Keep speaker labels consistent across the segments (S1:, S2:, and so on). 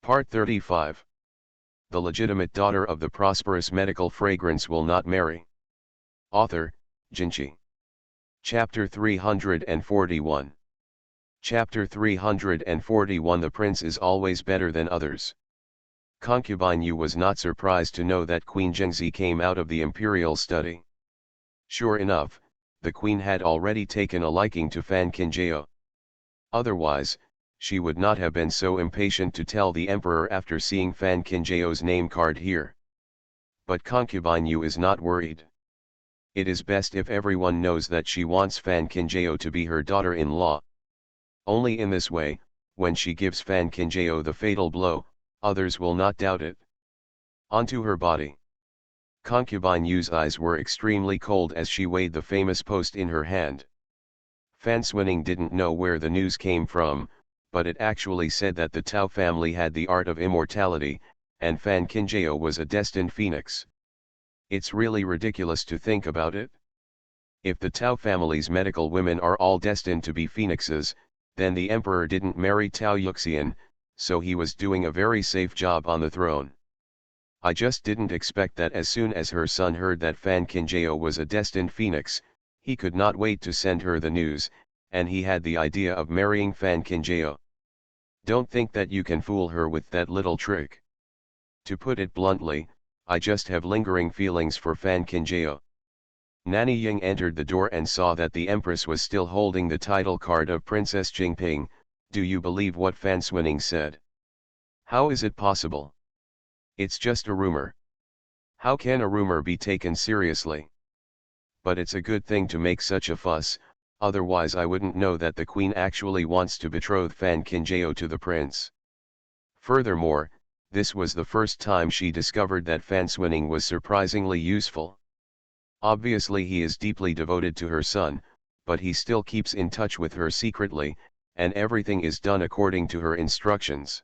S1: Part 35. The legitimate daughter of the prosperous medical fragrance will not marry. Author, Jinchi. Chapter 341. Chapter 341. The prince is always better than others. Concubine Yu was not surprised to know that Queen Zhengzi came out of the imperial study. Sure enough, the queen had already taken a liking to Fan Qinjiao. Otherwise, she would not have been so impatient to tell the emperor after seeing Fan Qinjiao's name card here. But concubine Yu is not worried. It is best if everyone knows that she wants Fan Qinjiao to be her daughter-in-law. Only in this way, when she gives Fan Qinjiao the fatal blow, others will not doubt it. Onto her body. Concubine Yu's eyes were extremely cold as she weighed the famous post in her hand. Fan Xuanning didn't know where the news came from, but it actually said that the Tao family had the art of immortality, and Fan Qinjiao was a destined phoenix. It's really ridiculous to think about it. If the Tao family's medical women are all destined to be phoenixes, then the emperor didn't marry Tao Yuxian, so he was doing a very safe job on the throne. I just didn't expect that as soon as her son heard that Fan Qinjiao was a destined phoenix, he could not wait to send her the news, and he had the idea of marrying Fan Qinjiao. Don't think that you can fool her with that little trick. To put it bluntly, I just have lingering feelings for Fan Qinjiao. Nanny Ying entered the door and saw that the empress was still holding the title card of Princess Jingping. Do you believe what Fan Xuanning said? How is it possible? It's just a rumor. How can a rumor be taken seriously? But it's a good thing to make such a fuss, otherwise I wouldn't know that the queen actually wants to betroth Fan Qinjiao to the prince. Furthermore, this was the first time she discovered that Fan Xuanning was surprisingly useful. Obviously he is deeply devoted to her son, but he still keeps in touch with her secretly, and everything is done according to her instructions.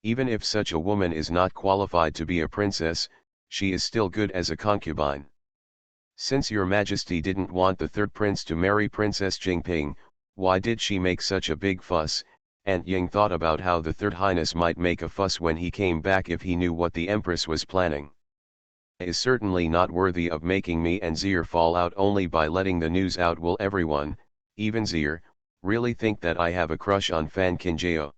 S1: Even if such a woman is not qualified to be a princess, she is still good as a concubine. Since your majesty didn't want the third prince to marry Princess Jingping, why did she make such a big fuss? Aunt Ying thought about how the third highness might make a fuss when he came back if he knew what the empress was planning. Is certainly not worthy of making me and Zir fall out only by letting the news out. Will everyone, even Zir, really think that I have a crush on Fan Qinjiao?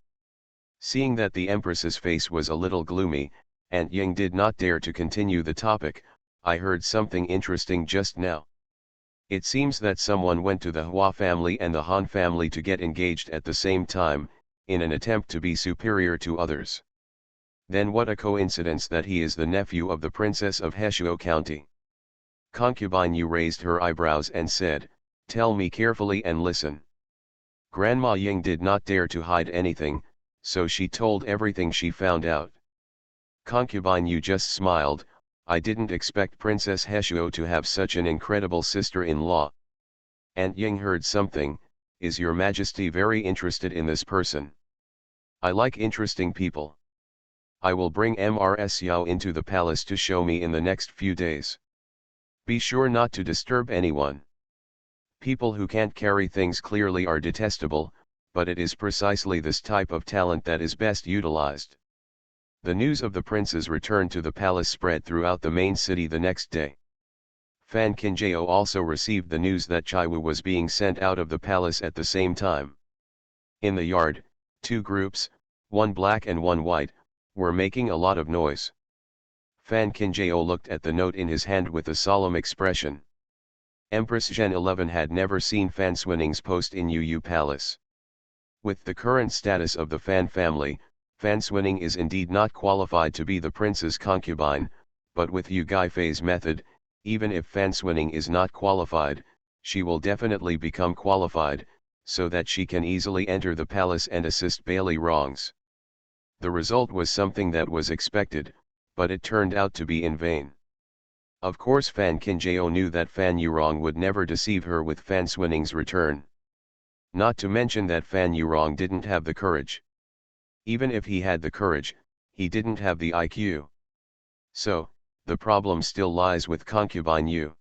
S1: Seeing that the empress's face was a little gloomy, Aunt Ying did not dare to continue the topic. I heard something interesting just now. It seems that someone went to the Hua family and the Han family to get engaged at the same time, in an attempt to be superior to others. Then what a coincidence that he is the nephew of the princess of Heshuo County. Concubine Yu raised her eyebrows and said, "Tell me carefully and listen." Grandma Ying did not dare to hide anything, so she told everything she found out. Concubine Yu just smiled. I didn't expect Princess Heshuo to have such an incredible sister-in-law. Aunt Ying heard something. Is your majesty very interested in this person? I like interesting people. I will bring Mrs. Yao into the palace to show me in the next few days. Be sure not to disturb anyone. People who can't carry things clearly are detestable, but it is precisely this type of talent that is best utilized. The news of the prince's return to the palace spread throughout the main city the next day. Fan Qinjiao also received the news that Chaiwu was being sent out of the palace at the same time. In the yard, two groups, one black and one white, were making a lot of noise. Fan Qinjiao looked at the note in his hand with a solemn expression. Empress Zhen 11 had never seen Fan Xuanning's post in Yu Palace. With the current status of the Fan family, Fan Xuanning is indeed not qualified to be the prince's concubine, but with Yu Gaifei's method, even if Fan Xuanning is not qualified, she will definitely become qualified, so that she can easily enter the palace and assist Bailey Rongs. The result was something that was expected, but it turned out to be in vain. Of course Fan Qinjiao knew that Fan Yurong would never deceive her with Fan Xuanning's return. Not to mention that Fan Yurong didn't have the courage. Even if he had the courage, he didn't have the IQ. So, the problem still lies with concubine Yu.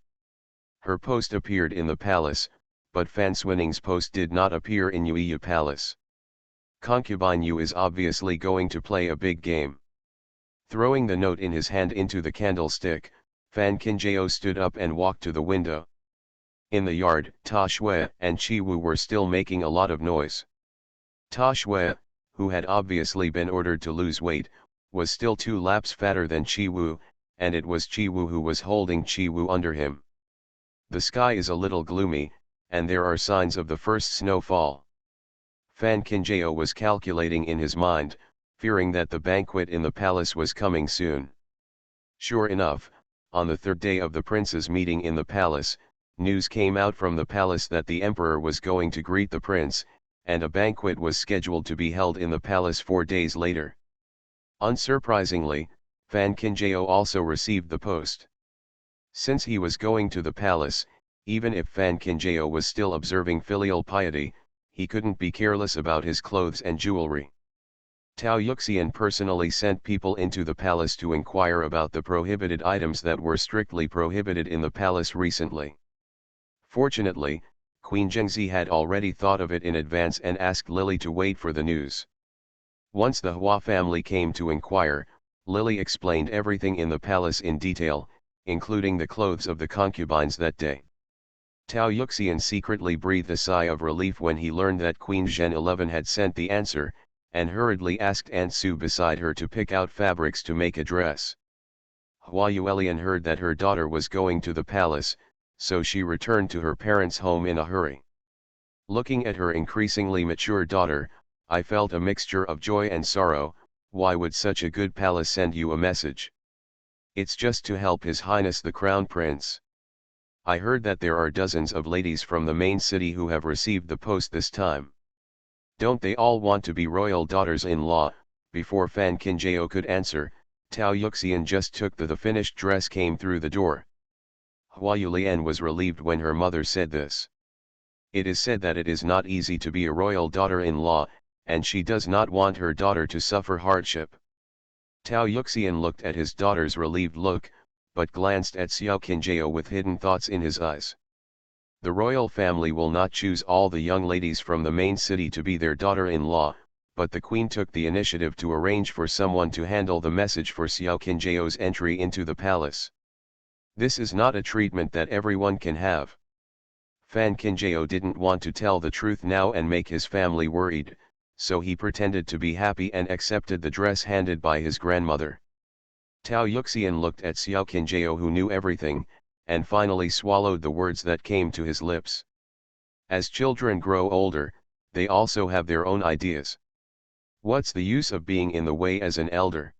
S1: Her post appeared in the palace, but Fan Xuanning's post did not appear in Yu Palace. Concubine Yu is obviously going to play a big game. Throwing the note in his hand into the candlestick, Fan Qinjiao stood up and walked to the window. In the yard, Ta Shui and Qi Wu were still making a lot of noise. Ta Shui, who had obviously been ordered to lose weight, was still 2 laps fatter than Qi Wu, and it was Qi Wu who was holding Qi Wu under him. The sky is a little gloomy, and there are signs of the first snowfall. Fan Qinjiao was calculating in his mind, fearing that the banquet in the palace was coming soon. Sure enough, on the 3rd day of the prince's meeting in the palace, news came out from the palace that the emperor was going to greet the prince, and a banquet was scheduled to be held in the palace 4 days later. Unsurprisingly, Fan Qinjiao also received the post. Since he was going to the palace, even if Fan Qinjiao was still observing filial piety, he couldn't be careless about his clothes and jewelry. Tao Yuxian personally sent people into the palace to inquire about the prohibited items that were strictly prohibited in the palace recently. Fortunately, Queen Zhengzi had already thought of it in advance and asked Lily to wait for the news. Once the Hua family came to inquire, Lily explained everything in the palace in detail, including the clothes of the concubines that day. Tao Yuxian secretly breathed a sigh of relief when he learned that Queen Zhen 11 had sent the answer, and hurriedly asked Aunt Su beside her to pick out fabrics to make a dress. Hua Yuelian heard that her daughter was going to the palace, so she returned to her parents' home in a hurry. Looking at her increasingly mature daughter, I felt a mixture of joy and sorrow. Why would such a good palace send you a message? It's just to help His Highness the Crown Prince. I heard that there are dozens of ladies from the main city who have received the post this time. Don't they all want to be royal daughters-in-law? Before Fan Qinjiao could answer, Tao Yuxian just took the finished dress came through the door. Hua Yulian was relieved when her mother said this. It is said that it is not easy to be a royal daughter-in-law, and she does not want her daughter to suffer hardship. Tao Yuxian looked at his daughter's relieved look, but glanced at Xiao Qinjiao with hidden thoughts in his eyes. The royal family will not choose all the young ladies from the main city to be their daughter-in-law, but the queen took the initiative to arrange for someone to handle the message for Xiao Qinjiao's entry into the palace. This is not a treatment that everyone can have. Fan Qinjiao didn't want to tell the truth now and make his family worried, so he pretended to be happy and accepted the dress handed by his grandmother. Tao Yuxian looked at Xiao Qinjiao, who knew everything, and finally swallowed the words that came to his lips. As children grow older, they also have their own ideas. What's the use of being in the way as an elder?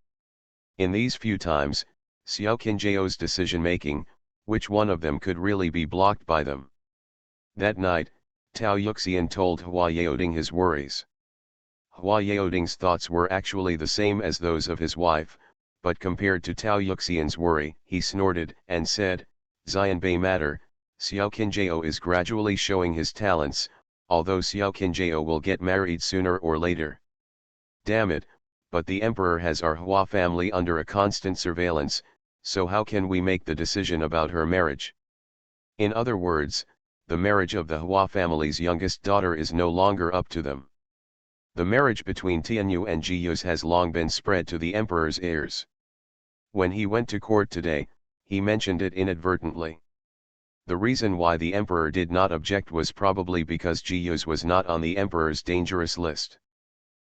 S1: In these few times, Xiao Qinjiao's decision-making, which one of them could really be blocked by them? That night, Tao Yuxian told Hua Yaoding his worries. Hua Yaoding's thoughts were actually the same as those of his wife, but compared to Tao Yuxian's worry, he snorted and said, Xianbei matter, Xiao Qinjiao is gradually showing his talents, although Xiao Qinjiao will get married sooner or later. Damn it, but the emperor has our Hua family under a constant surveillance, so how can we make the decision about her marriage? In other words, the marriage of the Hua family's youngest daughter is no longer up to them. The marriage between Tianyu and Jiyus has long been spread to the emperor's heirs. When he went to court today, he mentioned it inadvertently. The reason why the emperor did not object was probably because Jiyus was not on the emperor's dangerous list.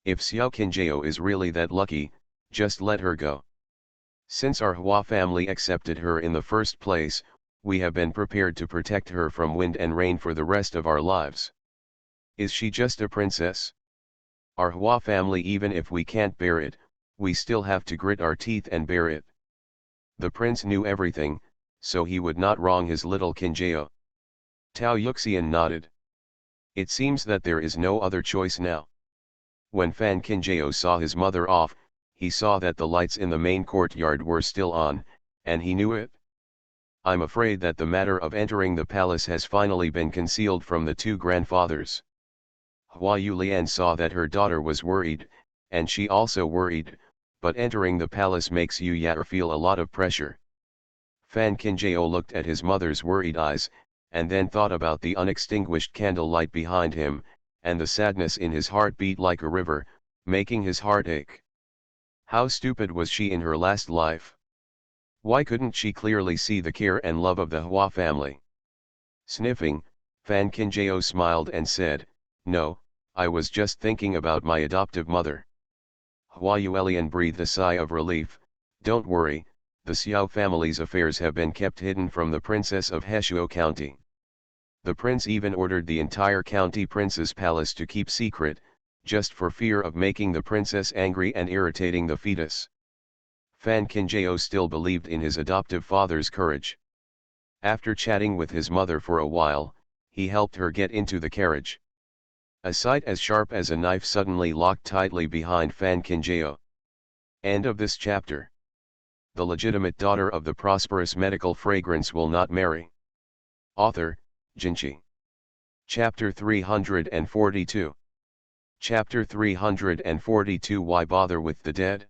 S1: If Xiao Qinjiao is really that lucky, just let her go. Since our Hua family accepted her in the first place, we have been prepared to protect her from wind and rain for the rest of our lives. Is she just a princess? Our Hua family, even if we can't bear it, we still have to grit our teeth and bear it. The prince knew everything, so he would not wrong his little Qinjiao. Tao Yuxian nodded. It seems that there is no other choice now. When Fan Qinjiao saw his mother off, he saw that the lights in the main courtyard were still on, and he knew it. I'm afraid that the matter of entering the palace has finally been concealed from the two grandfathers. Hua Yulian saw that her daughter was worried, and she also worried, but entering the palace makes Yu Yaer feel a lot of pressure. Fan Qinjiao looked at his mother's worried eyes, and then thought about the unextinguished candlelight behind him, and the sadness in his heart beat like a river, making his heart ache. How stupid was she in her last life? Why couldn't she clearly see the care and love of the Hua family? Sniffing, Fan Kinjao smiled and said, "No, I was just thinking about my adoptive mother." Hua Yuelian breathed a sigh of relief. "Don't worry, the Xiao family's affairs have been kept hidden from the princess of Heshuo County. The prince even ordered the entire county prince's palace to keep secret, just for fear of making the princess angry and irritating the fetus." Fan Kinjao still believed in his adoptive father's courage. After chatting with his mother for a while, he helped her get into the carriage. A sight as sharp as a knife suddenly locked tightly behind Fan Kinjao. End of this chapter. The legitimate daughter of the prosperous medical fragrance will not marry. Author, Jinchi. Chapter 342. Chapter 342. Why bother with the dead?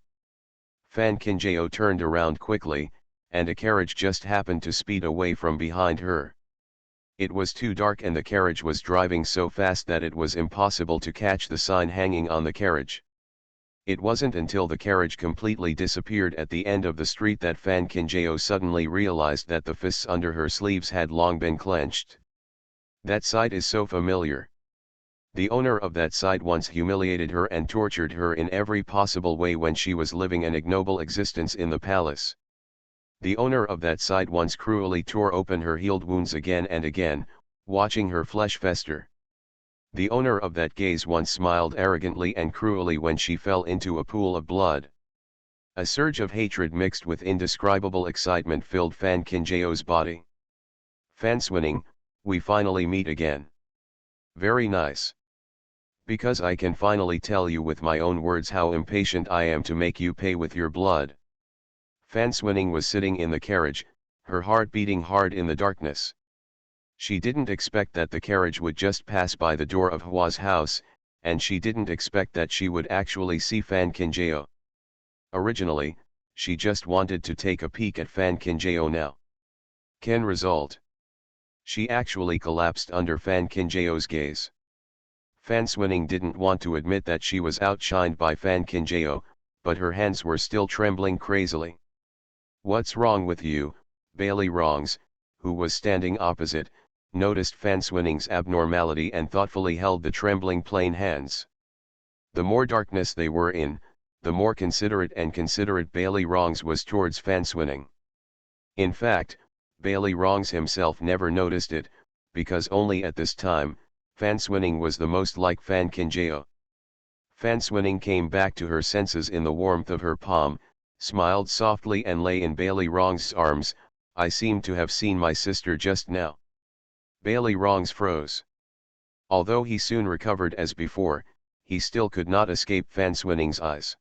S1: Fan Kinjao turned around quickly, and a carriage just happened to speed away from behind her. It was too dark and the carriage was driving so fast that it was impossible to catch the sign hanging on the carriage. It wasn't until the carriage completely disappeared at the end of the street that Fan Kinjao suddenly realized that the fists under her sleeves had long been clenched. That sight is so familiar. The owner of that sight once humiliated her and tortured her in every possible way when she was living an ignoble existence in the palace. The owner of that sight once cruelly tore open her healed wounds again and again, watching her flesh fester. The owner of that gaze once smiled arrogantly and cruelly when she fell into a pool of blood. A surge of hatred mixed with indescribable excitement filled Fan Kinjao's body. "Fanswinning, we finally meet again. Very nice. Because I can finally tell you with my own words how impatient I am to make you pay with your blood." Fanswinning was sitting in the carriage, her heart beating hard in the darkness. She didn't expect that the carriage would just pass by the door of Hua's house, and she didn't expect that she would actually see Fan Kinjao. Originally, she just wanted to take a peek at Fan Kinjao now. Can result. She actually collapsed under Fan Kinjao's gaze. Fanswinning didn't want to admit that she was outshined by Fan Kinjao, but her hands were still trembling crazily. "What's wrong with you?" Bailey Wrongs, who was standing opposite, noticed Fanswinning's abnormality and thoughtfully held the trembling plain hands. The more darkness they were in, the more considerate Bailey Wrongs was towards Fanswinning. In fact, Bailey Wrongs himself never noticed it, because only at this time, Fanswinning was the most like Fan Kinjao. Fanswinning came back to her senses in the warmth of her palm, smiled softly and lay in Bailey Wrongs' arms. "I seem to have seen my sister just now." Bailey Wrongs froze. Although he soon recovered as before, he still could not escape Fanswinning's eyes.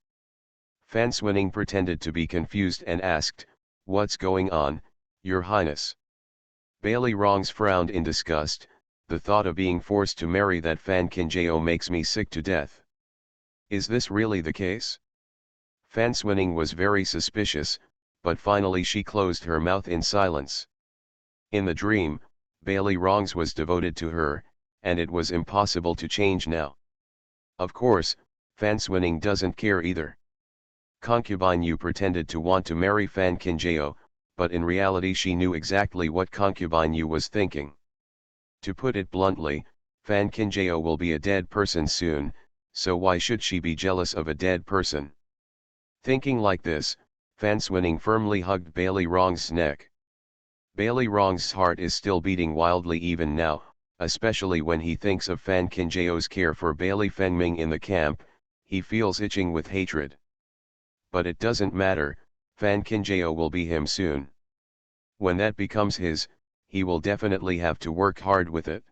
S1: Fanswinning pretended to be confused and asked, "What's going on, Your Highness?" Bailey Wrongs frowned in disgust. "The thought of being forced to marry that Fan Kinjao makes me sick to death." "Is this really the case?" Fanswinning was very suspicious, but finally she closed her mouth in silence. In the dream, Bailey Wrongs was devoted to her, and it was impossible to change now. Of course, Fanswinning doesn't care either. Concubine Yu pretended to want to marry Fan Kinjao, but in reality she knew exactly what Concubine Yu was thinking. To put it bluntly, Fan Kinjao will be a dead person soon, so why should she be jealous of a dead person? Thinking like this, Fanswinning firmly hugged Bailey Wrongs' neck. Bailey Wrongs' heart is still beating wildly even now, especially when he thinks of Fan Kinjao's care for Bailey Fengming in the camp. He feels itching with hatred. But it doesn't matter, Fan Kinjao will be him soon. When that becomes his, he will definitely have to work hard with it.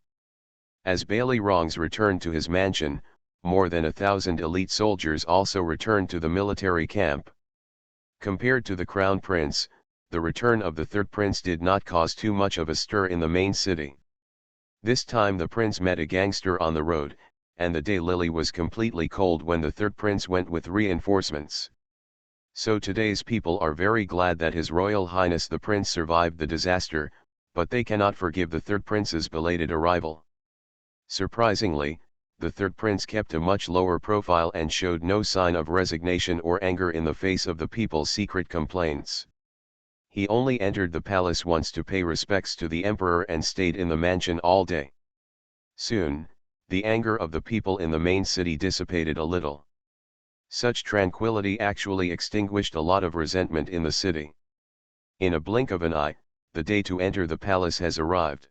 S1: As Bailey Wrongs returned to his mansion, more than 1,000 elite soldiers also returned to the military camp. Compared to the Crown Prince, the return of the third prince did not cause too much of a stir in the main city. This time the prince met a gangster on the road, and the daylily was completely cold when the third prince went with reinforcements. So today's people are very glad that His Royal Highness the Prince survived the disaster, but they cannot forgive the third prince's belated arrival. Surprisingly, the third prince kept a much lower profile and showed no sign of resignation or anger in the face of the people's secret complaints. He only entered the palace once to pay respects to the emperor and stayed in the mansion all day. Soon, the anger of the people in the main city dissipated a little. Such tranquility actually extinguished a lot of resentment in the city. In a blink of an eye, the day to enter the palace has arrived.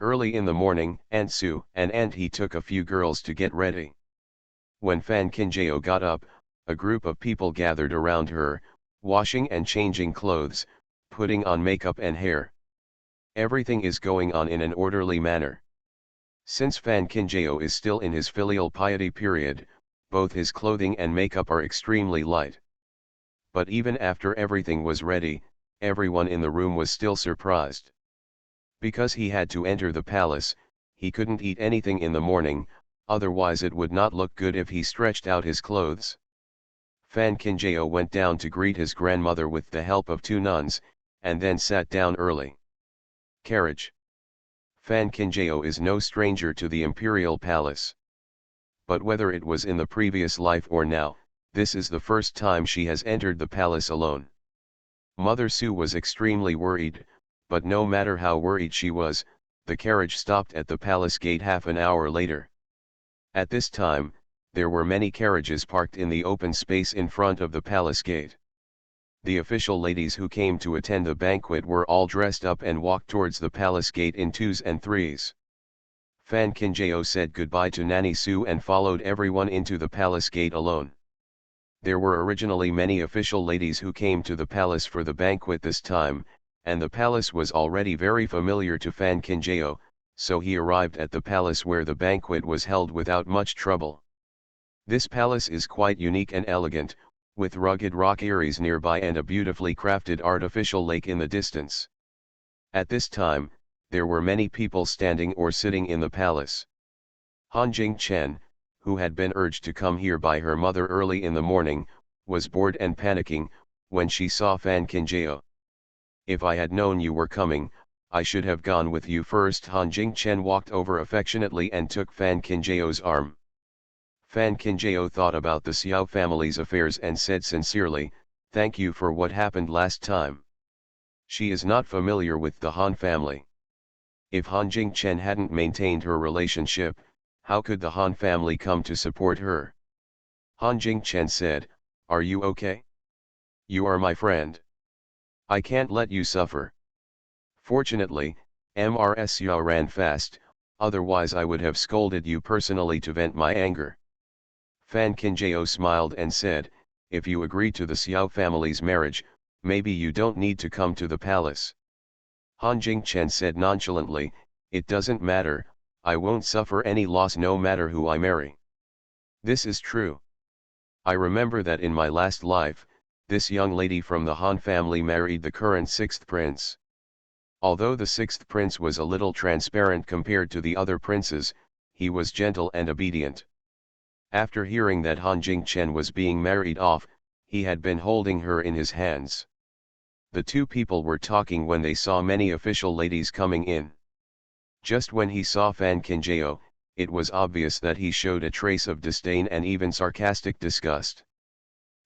S1: Early in the morning, Aunt Sue and he took a few girls to get ready. When Fan Kinjao got up, a group of people gathered around her, washing and changing clothes, putting on makeup and hair. Everything is going on in an orderly manner. Since Fan Kinjao is still in his filial piety period, both his clothing and makeup are extremely light. But even after everything was ready, everyone in the room was still surprised. Because he had to enter the palace, he couldn't eat anything in the morning, otherwise it would not look good if he stretched out his clothes. Fan Kinjao went down to greet his grandmother with the help of two nuns, and then sat down early. Carriage. Fan Kinjao is no stranger to the imperial palace. But whether it was in the previous life or now, this is the first time she has entered the palace alone. Mother Sue was extremely worried, but no matter how worried she was, the carriage stopped at the palace gate half an hour later. At this time, there were many carriages parked in the open space in front of the palace gate. The official ladies who came to attend the banquet were all dressed up and walked towards the palace gate in twos and threes. Fan Kinjao said goodbye to Nanny Sue and followed everyone into the palace gate alone. There were originally many official ladies who came to the palace for the banquet this time, and the palace was already very familiar to Fan Kinjao, so he arrived at the palace where the banquet was held without much trouble. This palace is quite unique and elegant, with rugged rock areas nearby and a beautifully crafted artificial lake in the distance. At this time, there were many people standing or sitting in the palace. Han Jingchen, who had been urged to come here by her mother early in the morning, was bored and panicking when she saw Fan Kinjao. "If I had known you were coming, I should have gone with you first." Han Jingchen walked over affectionately and took Fan Kinjao's arm. Fan Kinjao thought about the Xiao family's affairs and said sincerely, "Thank you for what happened last time." She is not familiar with the Han family. If Han Jingchen hadn't maintained her relationship, how could the Han family come to support her? Han Jingchen said, "Are you okay? You are my friend. I can't let you suffer." Fortunately, Mrs. Xiao ran fast, otherwise I would have scolded you personally to vent my anger. Fan Kinjao smiled and said, "If you agree to the Xiao family's marriage, maybe you don't need to come to the palace." Han Jingchen said nonchalantly, "It doesn't matter, I won't suffer any loss no matter who I marry." This is true. I remember that in my last life, this young lady from the Han family married the current sixth prince. Although the sixth prince was a little transparent compared to the other princes, he was gentle and obedient. After hearing that Han Jingchen was being married off, he had been holding her in his hands. The two people were talking when they saw many official ladies coming in. Just when he saw Fan Kinjao, it was obvious that he showed a trace of disdain and even sarcastic disgust.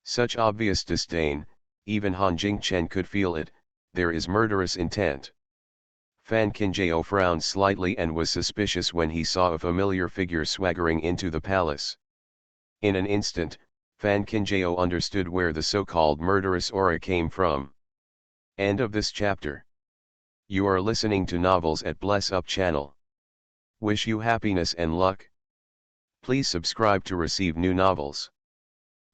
S1: Such obvious disdain, even Han Jingchen could feel it. There is murderous intent. Fan Kinjao frowned slightly and was suspicious when he saw a familiar figure swaggering into the palace. In an instant, Fan Kinjao understood where the so-called murderous aura came from. End of this chapter. You are listening to Novels at Bless Up channel. Wish you happiness and luck. Please subscribe to receive new novels.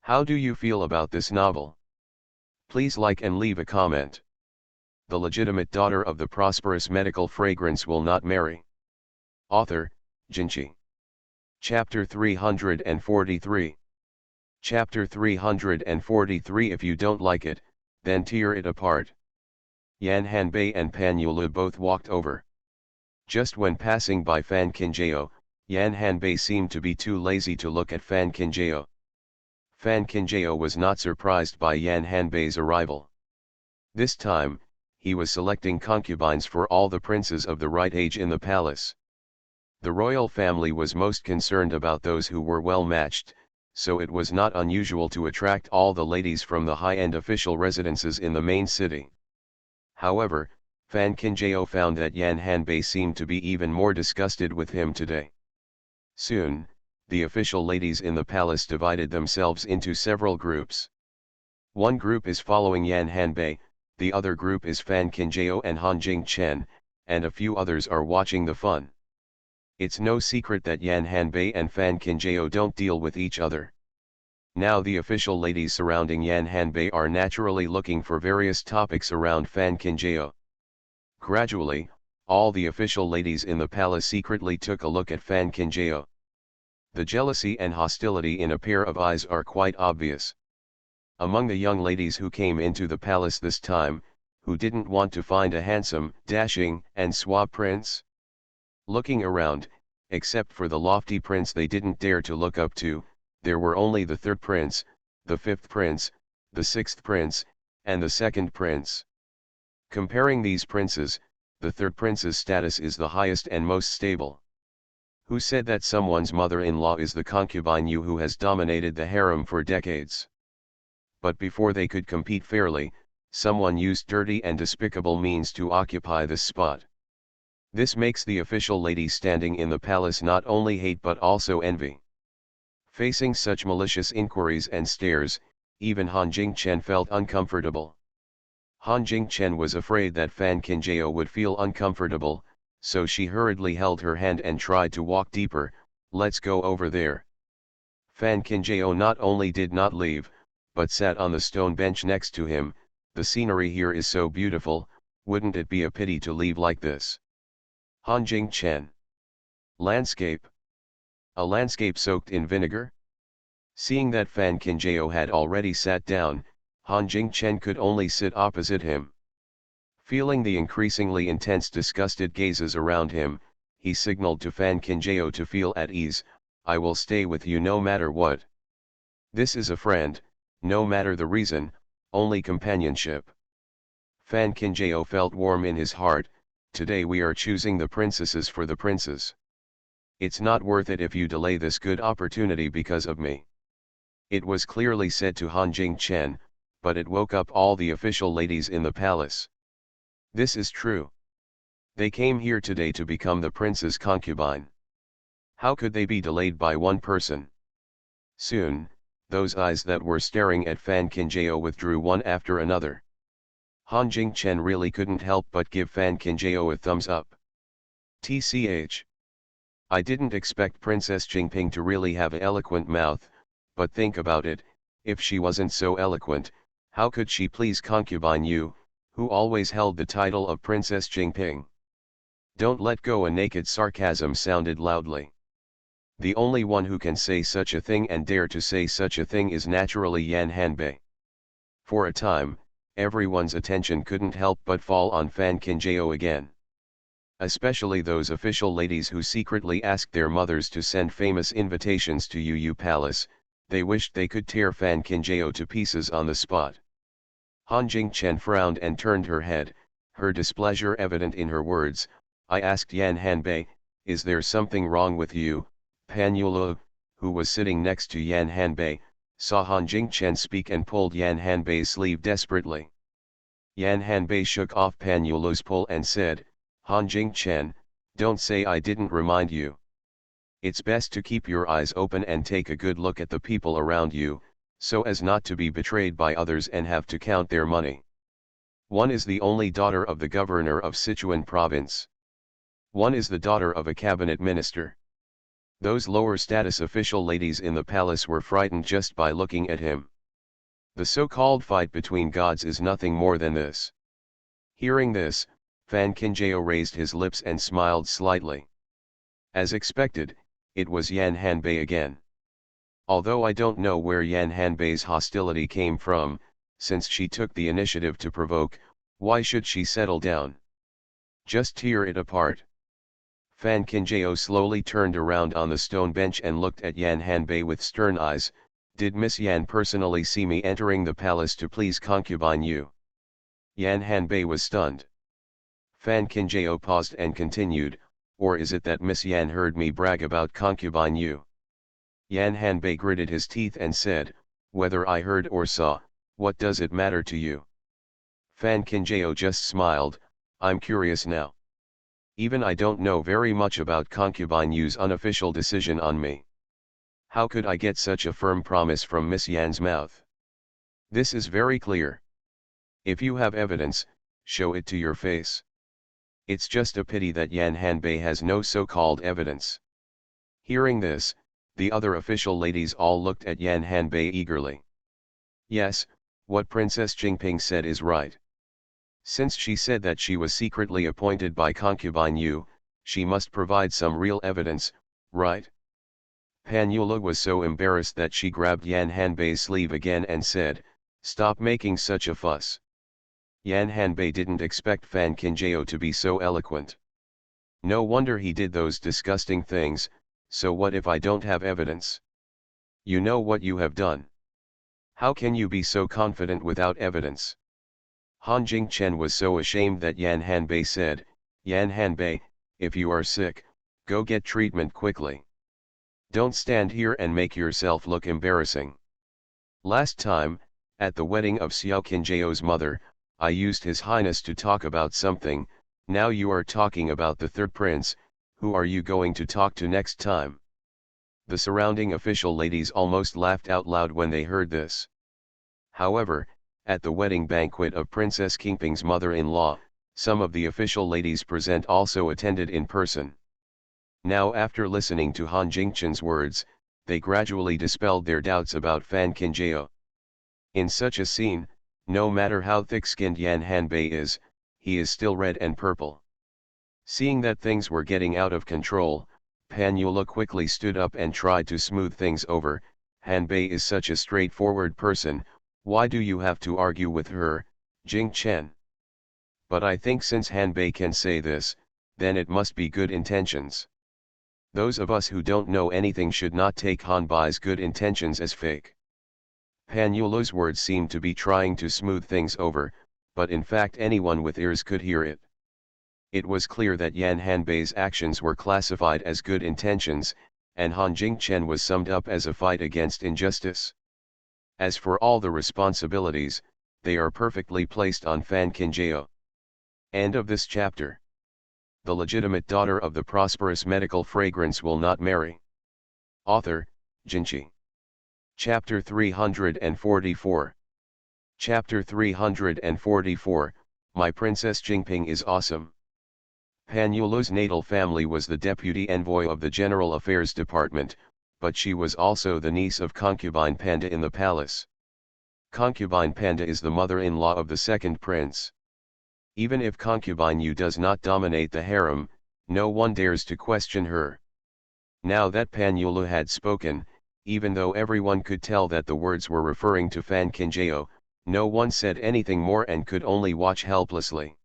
S1: How do you feel about this novel? Please like and leave a comment. The legitimate daughter of the prosperous medical fragrance will not marry. Author, Jinchi. Chapter 343. Chapter 343. If you don't like it, then tear it apart. Yan Hanbei and Pan Yulu both walked over. Just when passing by Fan Kinjao, Yan Hanbei seemed to be too lazy to look at Fan Kinjao. Fan Kinjao was not surprised by Yan Hanbei's arrival. This time, he was selecting concubines for all the princes of the right age in the palace. The royal family was most concerned about those who were well matched, so it was not unusual to attract all the ladies from the high-end official residences in the main city. However, Fan Kinjao found that Yan Hanbei seemed to be even more disgusted with him today. Soon, the official ladies in the palace divided themselves into several groups. One group is following Yan Hanbei, the other group is Fan Kinjao and Han Jingchen, and a few others are watching the fun. It's no secret that Yan Hanbei and Fan Kinjao don't deal with each other. Now the official ladies surrounding Yan Hanbei are naturally looking for various topics around Fan Kinjao. Gradually, all the official ladies in the palace secretly took a look at Fan Kinjao. The jealousy and hostility in a pair of eyes are quite obvious. Among the young ladies who came into the palace this time, who didn't want to find a handsome, dashing, and suave prince? Looking around, except for the lofty prince they didn't dare to look up to, there were only the third prince, the fifth prince, the sixth prince, and the second prince. Comparing these princes, the third prince's status is the highest and most stable. Who said that someone's mother-in-law is the concubine you who has dominated the harem for decades? But before they could compete fairly, someone used dirty and despicable means to occupy this spot. This makes the official lady standing in the palace not only hate but also envy. Facing such malicious inquiries and stares, even Han Jingchen felt uncomfortable. Han Jingchen was afraid that Fan Kinjao would feel uncomfortable, so she hurriedly held her hand and tried to walk deeper. Let's go over there. Fan Kinjao not only did not leave, but sat on the stone bench next to him. The scenery here is so beautiful, wouldn't it be a pity to leave like this? Han Jingchen. Landscape. A landscape soaked in vinegar? Seeing that Fan Kinjao had already sat down, Han Jingchen could only sit opposite him. Feeling the increasingly intense disgusted gazes around him, he signaled to Fan Kinjao to feel at ease. I will stay with you no matter what. This is a friend, no matter the reason, only companionship. Fan Kinjao felt warm in his heart. Today we are choosing the princesses for the princes. It's not worth it if you delay this good opportunity because of me. It was clearly said to Han Jingchen, but it woke up all the official ladies in the palace. This is true. They came here today to become the prince's concubine. How could they be delayed by one person? Soon, those eyes that were staring at Fan Kinjao withdrew one after another. Han Jingchen really couldn't help but give Fan Kinjao a thumbs up. TCH. I didn't expect Princess Jingping to really have an eloquent mouth, but think about it, if she wasn't so eloquent, how could she please concubine you, who always held the title of Princess Jingping? Don't let go. A naked sarcasm sounded loudly. The only one who can say such a thing and dare to say such a thing is naturally Yan Hanbei. For a time, everyone's attention couldn't help but fall on Fan Kinjao again. Especially those official ladies who secretly asked their mothers to send famous invitations to Yu Palace. They wished they could tear Fan Kinjao to pieces on the spot. Han Jingchen frowned and turned her head, her displeasure evident in her words. I asked Yan Hanbei, is there something wrong with you? Pan Yulu, who was sitting next to Yan Hanbei, saw Han Jingchen speak and pulled Yan Hanbei's sleeve desperately. Yan Hanbei shook off Pan Yulu's pull and said, Han Jingchen, don't say I didn't remind you. It's best to keep your eyes open and take a good look at the people around you, so as not to be betrayed by others and have to count their money. One is the only daughter of the governor of Sichuan province. One is the daughter of a cabinet minister. Those lower status official ladies in the palace were frightened just by looking at him. The so-called fight between gods is nothing more than this. Hearing this, Fan Kinjao raised his lips and smiled slightly. As expected, it was Yan Hanbei again. Although I don't know where Yan Hanbei's hostility came from, since she took the initiative to provoke, why should she settle down? Just tear it apart. Fan Kinjao slowly turned around on the stone bench and looked at Yan Hanbei with stern eyes. Did Miss Yan personally see me entering the palace to please concubine you? Yan Hanbei was stunned. Fan Kinjao paused and continued, or is it that Miss Yan heard me brag about concubine Yu? Yan Hanbei gritted his teeth and said, whether I heard or saw, what does it matter to you? Fan Qinjiao just smiled, I'm curious now. Even I don't know very much about concubine Yu's unofficial decision on me. How could I get such a firm promise from Miss Yan's mouth? This is very clear. If you have evidence, show it to your face. It's just a pity that Yan Hanbei has no so-called evidence. Hearing this, the other official ladies all looked at Yan Hanbei eagerly. Yes, what Princess Jingping said is right. Since she said that she was secretly appointed by concubine Yu, she must provide some real evidence, right? Pan Yula was so embarrassed that she grabbed Yan Hanbei's sleeve again and said, stop making such a fuss. Yan Hanbei didn't expect Fan Qinjiao to be so eloquent. No wonder he did those disgusting things, so what if I don't have evidence? You know what you have done. How can you be so confident without evidence? Han Jingchen was so ashamed that Yan Hanbei said, Yan Hanbei, if you are sick, go get treatment quickly. Don't stand here and make yourself look embarrassing. Last time, at the wedding of Xiao Qinjiao's mother, I used His Highness to talk about something, now you are talking about the third prince, who are you going to talk to next time? The surrounding official ladies almost laughed out loud when they heard this. However, at the wedding banquet of Princess Qingping's mother-in-law, some of the official ladies present also attended in person. Now after listening to Han Jingchen's words, they gradually dispelled their doubts about Fan Qinjiao. In such a scene, no matter how thick-skinned Yan Hanbei is, he is still red and purple. Seeing that things were getting out of control, Pan Yula quickly stood up and tried to smooth things over. Hanbei is such a straightforward person, why do you have to argue with her, Jing Chen? But I think since Hanbei can say this, then it must be good intentions. Those of us who don't know anything should not take Hanbei's good intentions as fake. Pan Yula's words seemed to be trying to smooth things over, but in fact anyone with ears could hear it. It was clear that Yan Hanbei's actions were classified as good intentions, and Han Jingchen was summed up as a fight against injustice. As for all the responsibilities, they are perfectly placed on Fan Qinjiao. End of this chapter. The legitimate daughter of the prosperous medical fragrance will not marry. Author, Jinqi. Chapter 344. Chapter 344, My Princess Jingping is Awesome. Pan Yula's natal family was the deputy envoy of the General Affairs Department, but she was also the niece of Concubine Panda in the palace. Concubine Panda is the mother-in-law of the second prince. Even if Concubine Yu does not dominate the harem, no one dares to question her. Now that Pan Yula had spoken, even though everyone could tell that the words were referring to Fan Qinjiao, no one said anything more and could only watch helplessly.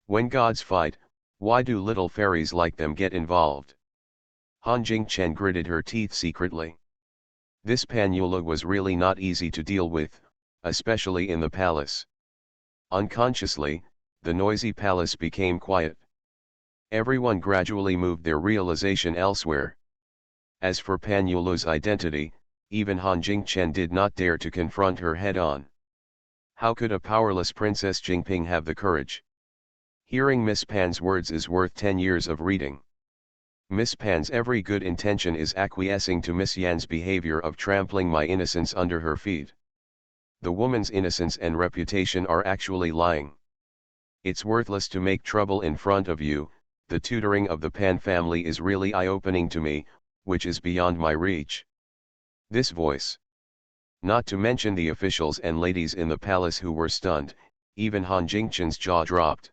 S1: When gods fight, why do little fairies like them get involved? Han Jingchen gritted her teeth secretly. This Pan Yula was really not easy to deal with, especially in the palace. Unconsciously, the noisy palace became quiet. Everyone gradually moved their realization elsewhere. As for Pan Yula's identity, even Han Jingchen did not dare to confront her head-on. How could a powerless Princess Jingping have the courage? Hearing Miss Pan's words is worth 10 years of reading. Miss Pan's every good intention is acquiescing to Miss Yan's behavior of trampling my innocence under her feet. The woman's innocence and reputation are actually lying. It's worthless to make trouble in front of you. The tutoring of the Pan family is really eye-opening to me, which is beyond my reach. This voice. Not to mention the officials and ladies in the palace who were stunned, even Han Jingchen's jaw dropped.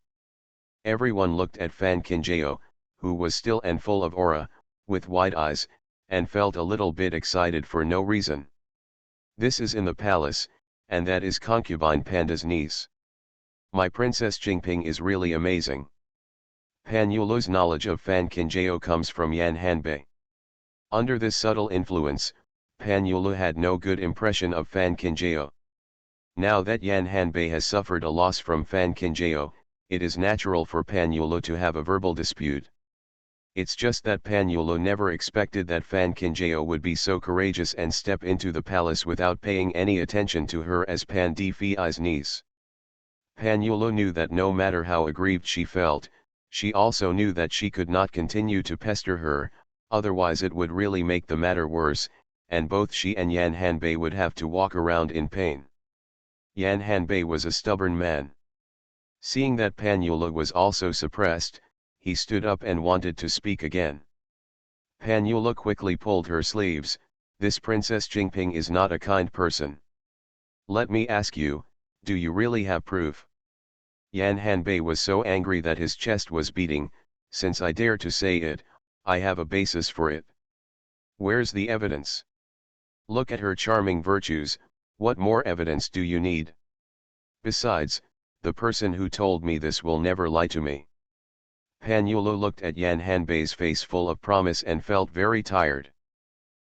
S1: Everyone looked at Fan Qinjiao, who was still and full of aura, with wide eyes, and felt a little bit excited for no reason. This is in the palace, and that is Concubine Panda's niece. My Princess Jingping is really amazing. Pan Yula's knowledge of Fan Qinjiao comes from Yan Hanbei. Under this subtle influence, Pan Yula had no good impression of Fan Qinjiao. Now that Yan Hanbei has suffered a loss from Fan Qinjiao, it is natural for Pan Yula to have a verbal dispute. It's just that Pan Yulo never expected that Fan Kinjao would be so courageous and step into the palace without paying any attention to her as Pan Difi's niece. Pan Yulo knew that no matter how aggrieved she felt, she also knew that she could not continue to pester her, otherwise it would really make the matter worse, and both she and Yan Hanbei would have to walk around in pain. Yan Hanbei was a stubborn man. Seeing that Pan Yulo was also suppressed, he stood up and wanted to speak again. Pan Yulo quickly pulled her sleeves. This Princess Jingping is not a kind person. Let me ask you, do you really have proof? Yan Hanbei was so angry that his chest was beating. Since I dare to say it, I have a basis for it. Where's the evidence? Look at her charming virtues, what more evidence do you need? Besides, the person who told me this will never lie to me. Pan Yulo looked at Yan Hanbei's face full of promise and felt very tired.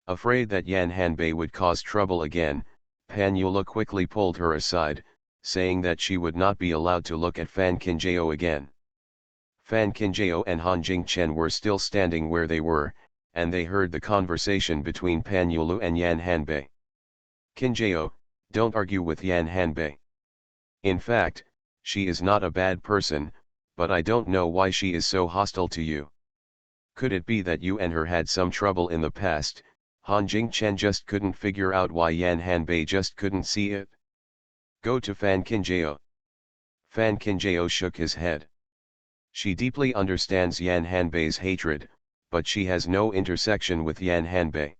S1: Afraid that Yan Hanbei would cause trouble again, Pan Yulo quickly pulled her aside, saying that she would not be allowed to look at Fan Kinjao again. Fan Kinjao and Han Jingchen were still standing where they were, and they heard the conversation between Pan Yulo and Yan Hanbei. Kinjao, don't argue with Yan Hanbei. In fact, she is not a bad person, but I don't know why she is so hostile to you. Could it be that you and her had some trouble in the past? Han Jingchen just couldn't figure out why Yan Hanbei just couldn't see it. Go to Fan Kinjao. Fan Kinjao shook his head. She deeply understands Yan Hanbei's hatred, but she has no intersection with Yan Hanbei.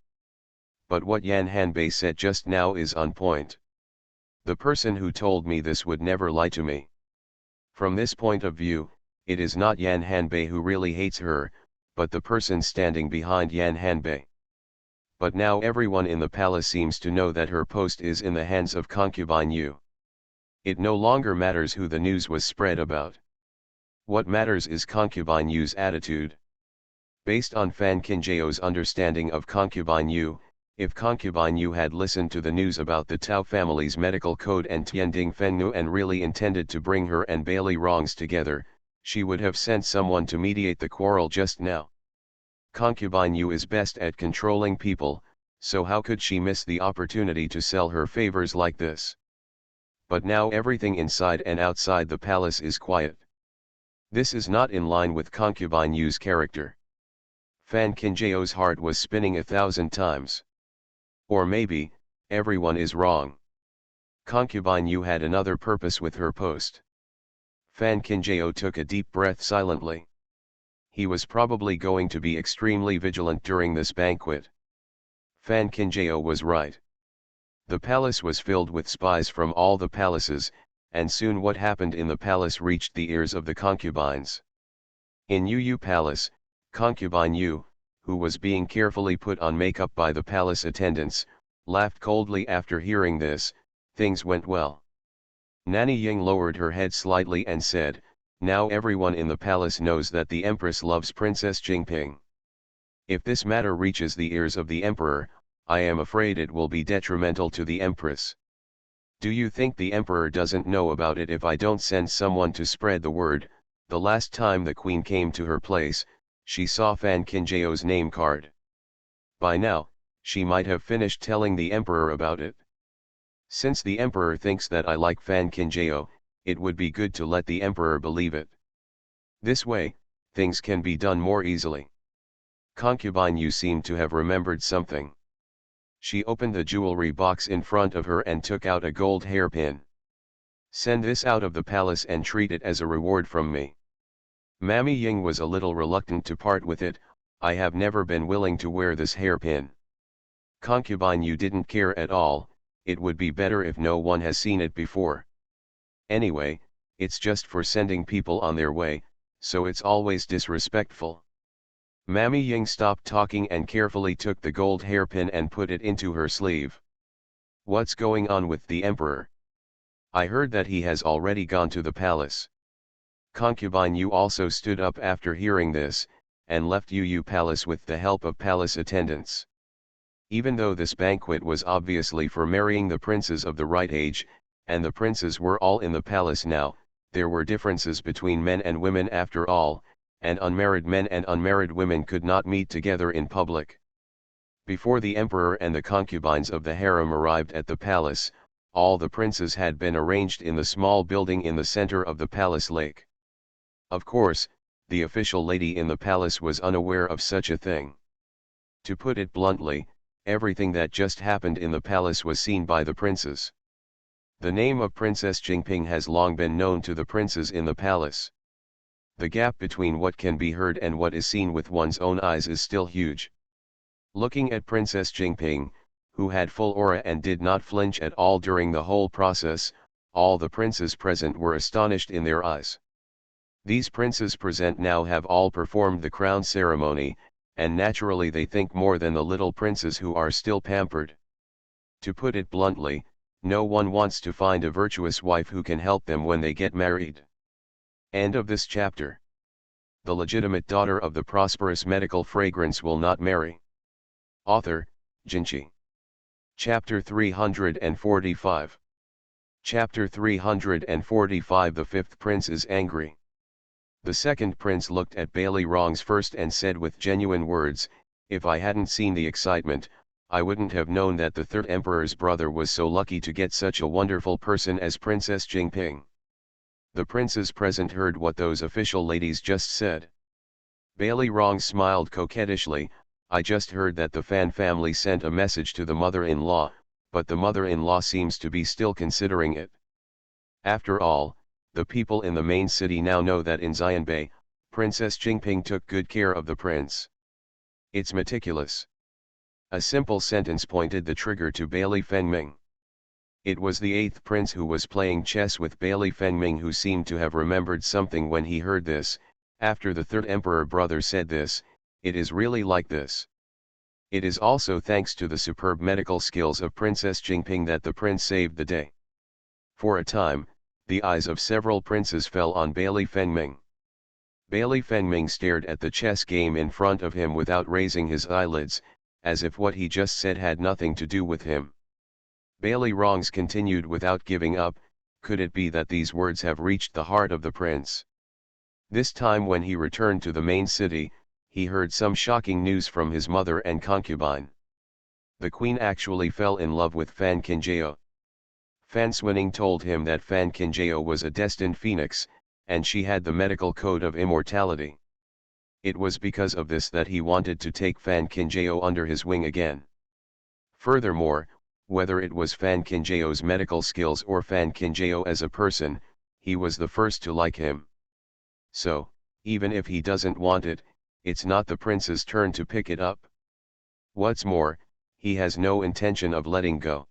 S1: But what Yan Hanbei said just now is on point. The person who told me this would never lie to me. From this point of view, it is not Yan Hanbei who really hates her, but the person standing behind Yan Hanbei. But now everyone in the palace seems to know that her post is in the hands of concubine Yu. It no longer matters who the news was spread about. What matters is concubine Yu's attitude. Based on Fan Kinjao's understanding of concubine Yu, if concubine Yu had listened to the news about the Tao family's medical code and Tianding Fengnu and really intended to bring her and Bailey wrongs together, she would have sent someone to mediate the quarrel just now. Concubine Yu is best at controlling people, so how could she miss the opportunity to sell her favors like this? But now everything inside and outside the palace is quiet. This is not in line with concubine Yu's character. Fan Kinjao's heart was spinning 1,000 times. Or maybe, everyone is wrong. Concubine Yu had another purpose with her post. Fan Kinjao took a deep breath silently. He was probably going to be extremely vigilant during this banquet. Fan Kinjao was right. The palace was filled with spies from all the palaces, and soon what happened in the palace reached the ears of the concubines. In Yu Palace, concubine Yu, who was being carefully put on makeup by the palace attendants, laughed coldly after hearing this. Things went well. Nanny Ying lowered her head slightly and said, now everyone in the palace knows that the Empress loves Princess Jingping. If this matter reaches the ears of the Emperor, I am afraid it will be detrimental to the Empress. Do you think the Emperor doesn't know about it if I don't send someone to spread the word? The last time the Queen came to her place, she saw Fan Kinjao's name card. By now, she might have finished telling the Emperor about it. Since the Emperor thinks that I like Fan Kinjao, it would be good to let the Emperor believe it. This way, things can be done more easily. Concubine Yu seemed to have remembered something. She opened the jewelry box in front of her and took out a gold hairpin. Send this out of the palace and treat it as a reward from me. Mammy Ying was a little reluctant to part with it. I have never been willing to wear this hairpin. Concubine Yu didn't care at all. It would be better if no one has seen it before. Anyway, it's just for sending people on their way, so it's always disrespectful. Mammy Ying stopped talking and carefully took the gold hairpin and put it into her sleeve. What's going on with the Emperor? I heard that he has already gone to the palace. Concubine Yu also stood up after hearing this, and left Yu Palace with the help of palace attendants. Even though this banquet was obviously for marrying the princes of the right age, and the princes were all in the palace now, there were differences between men and women after all, and unmarried men and unmarried women could not meet together in public. Before the emperor and the concubines of the harem arrived at the palace, all the princes had been arranged in the small building in the center of the palace lake. Of course, the official lady in the palace was unaware of such a thing. To put it bluntly, everything that just happened in the palace was seen by the princes. The name of Princess Jingping has long been known to the princes in the palace. The gap between what can be heard and what is seen with one's own eyes is still huge. Looking at Princess Jingping, who had full aura and did not flinch at all during the whole process, all the princes present were astonished in their eyes. These princes present now have all performed the crown ceremony, and naturally they think more than the little princes who are still pampered. To put it bluntly, no one wants to find a virtuous wife who can help them when they get married. End of this chapter. The legitimate daughter of the prosperous medical fragrance will not marry. Author, Jinchi. Chapter 345. Chapter 345. The fifth prince is angry. The second prince looked at Bailey Wrongs first and said with genuine words, "If I hadn't seen the excitement, I wouldn't have known that the third emperor's brother was so lucky to get such a wonderful person as Princess Jingping." The princes present heard what those official ladies just said. Bailey Wrongs smiled coquettishly. "I just heard that the Fan family sent a message to the mother-in-law, but the mother-in-law seems to be still considering it. After all, the people in the main city now know that in Xianbei, Princess Jingping took good care of the prince. It's meticulous." A simple sentence pointed the trigger to Bailey Fengming. It was the eighth prince who was playing chess with Bailey Fengming who seemed to have remembered something when he heard this. "After the third emperor brother said this, it is really like this. It is also thanks to the superb medical skills of Princess Jingping that the prince saved the day." For a time, the eyes of several princes fell on Bailey Fengming. Bailey Fengming stared at the chess game in front of him without raising his eyelids, as if what he just said had nothing to do with him. Bailey Wrongs continued without giving up, "Could it be that these words have reached the heart of the prince?" This time when he returned to the main city, he heard some shocking news from his mother and concubine. The queen actually fell in love with Fan Qingjao. Fan Swinning told him that Fan Qingjao was a destined phoenix, and she had the medical code of immortality. It was because of this that he wanted to take Fan Qingjao under his wing again. Furthermore, whether it was Fan Qingjiao's medical skills or Fan Qingjao as a person, he was the first to like him. So, even if he doesn't want it, it's not the prince's turn to pick it up. What's more, he has no intention of letting go.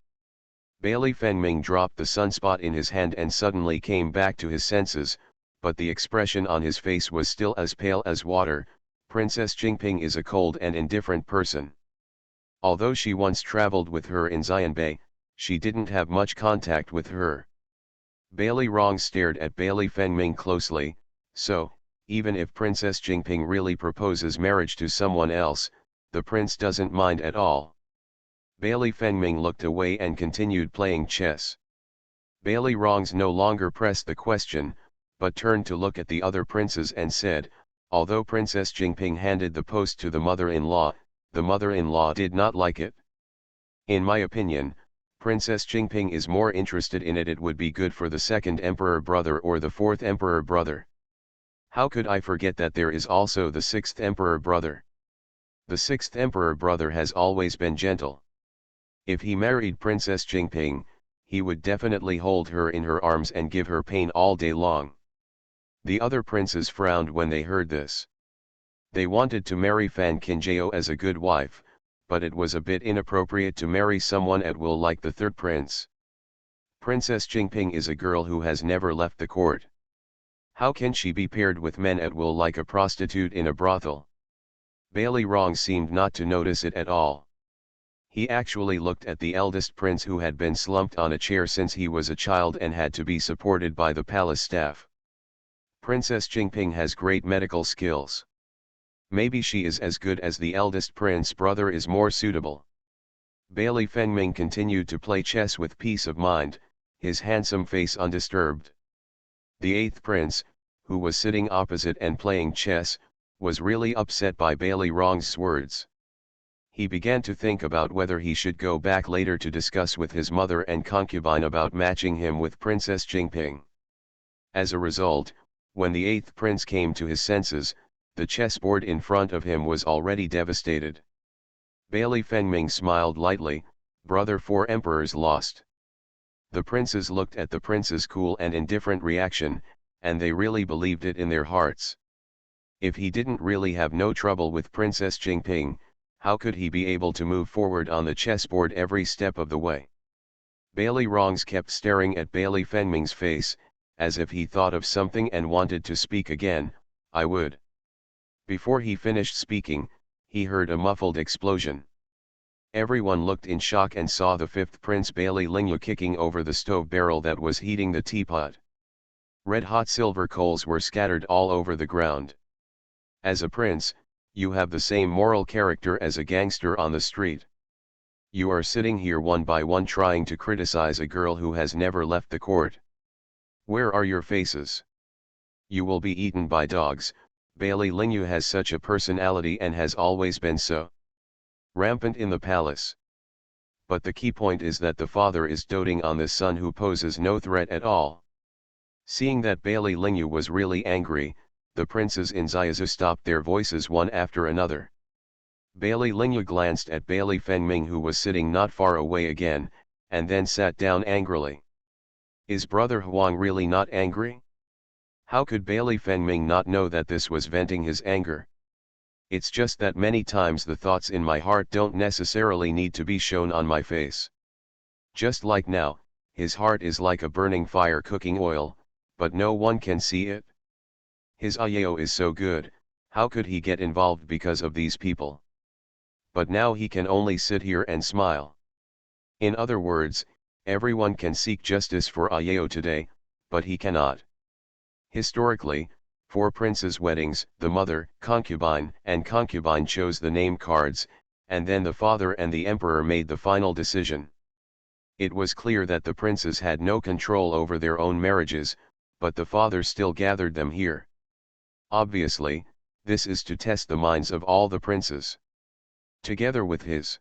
S1: Bailey Fengming dropped the sunspot in his hand and suddenly came back to his senses, but the expression on his face was still as pale as water. Princess Jingping is a cold and indifferent person. Although she once traveled with her in Xianbei, she didn't have much contact with her. Bailey Wrongs stared at Bailey Fengming closely. "So, even if Princess Jingping really proposes marriage to someone else, the prince doesn't mind at all?" Bailey Fengming looked away and continued playing chess. Bailey Wrongs no longer pressed the question, but turned to look at the other princes and said, "Although Princess Jingping handed the post to the mother-in-law did not like it. In my opinion, Princess Jingping is more interested in it. It would be good for the second emperor brother or the fourth emperor brother. How could I forget that there is also the sixth emperor brother? The sixth emperor brother has always been gentle. If he married Princess Jingping, he would definitely hold her in her arms and give her pain all day long." The other princes frowned when they heard this. They wanted to marry Fan Qingjao as a good wife, but it was a bit inappropriate to marry someone at will like the third prince. Princess Jingping is a girl who has never left the court. How can she be paired with men at will like a prostitute in a brothel? Bailey Wrongs seemed not to notice it at all. He actually looked at the eldest prince who had been slumped on a chair since he was a child and had to be supported by the palace staff. Princess Jingping has great medical skills. Maybe she is as good as the eldest prince brother is more suitable. Bailey Fengming continued to play chess with peace of mind, his handsome face undisturbed. The eighth prince, who was sitting opposite and playing chess, was really upset by Bailey Wrong's words. He began to think about whether he should go back later to discuss with his mother and concubine about matching him with Princess Jingping. As a result, when the eighth prince came to his senses, the chessboard in front of him was already devastated. Bailey Fengming smiled lightly, "Brother, 4 emperors lost." The princes looked at the prince's cool and indifferent reaction, and they really believed it in their hearts. If he didn't really have no trouble with Princess Jingping, how could he be able to move forward on the chessboard every step of the way? Bailey Wrongs kept staring at Bailey Fengming's face, as if he thought of something and wanted to speak again. "I would." Before he finished speaking, he heard a muffled explosion. Everyone looked in shock and saw the fifth prince Bailey Lingyu kicking over the stove barrel that was heating the teapot. Red-hot silver coals were scattered all over the ground. As a prince, you have the same moral character as a gangster on the street. You are sitting here one by one trying to criticize a girl who has never left the court. Where are your faces? You will be eaten by dogs. Bailey Lingyu has such a personality and has always been so rampant in the palace. But the key point is that the father is doting on the son who poses no threat at all. Seeing that Bailey Lingyu was really angry, the princes in Xiaozu stopped their voices one after another. Bailey Lingyu glanced at Bailey Fengming, who was sitting not far away again, and then sat down angrily. Is Brother Huang really not angry? How could Bailey Fengming not know that this was venting his anger? It's just that many times the thoughts in my heart don't necessarily need to be shown on my face. Just like now, his heart is like a burning fire cooking oil, but no one can see it. His Ayao is so good, how could he get involved because of these people? But now he can only sit here and smile. In other words, everyone can seek justice for Ayao today, but he cannot. Historically, for princes' weddings, the mother, concubine, and concubine chose the name cards, and then the father and the emperor made the final decision. It was clear that the princes had no control over their own marriages, but the father still gathered them here. Obviously, this is to test the minds of all the princes. Together with his.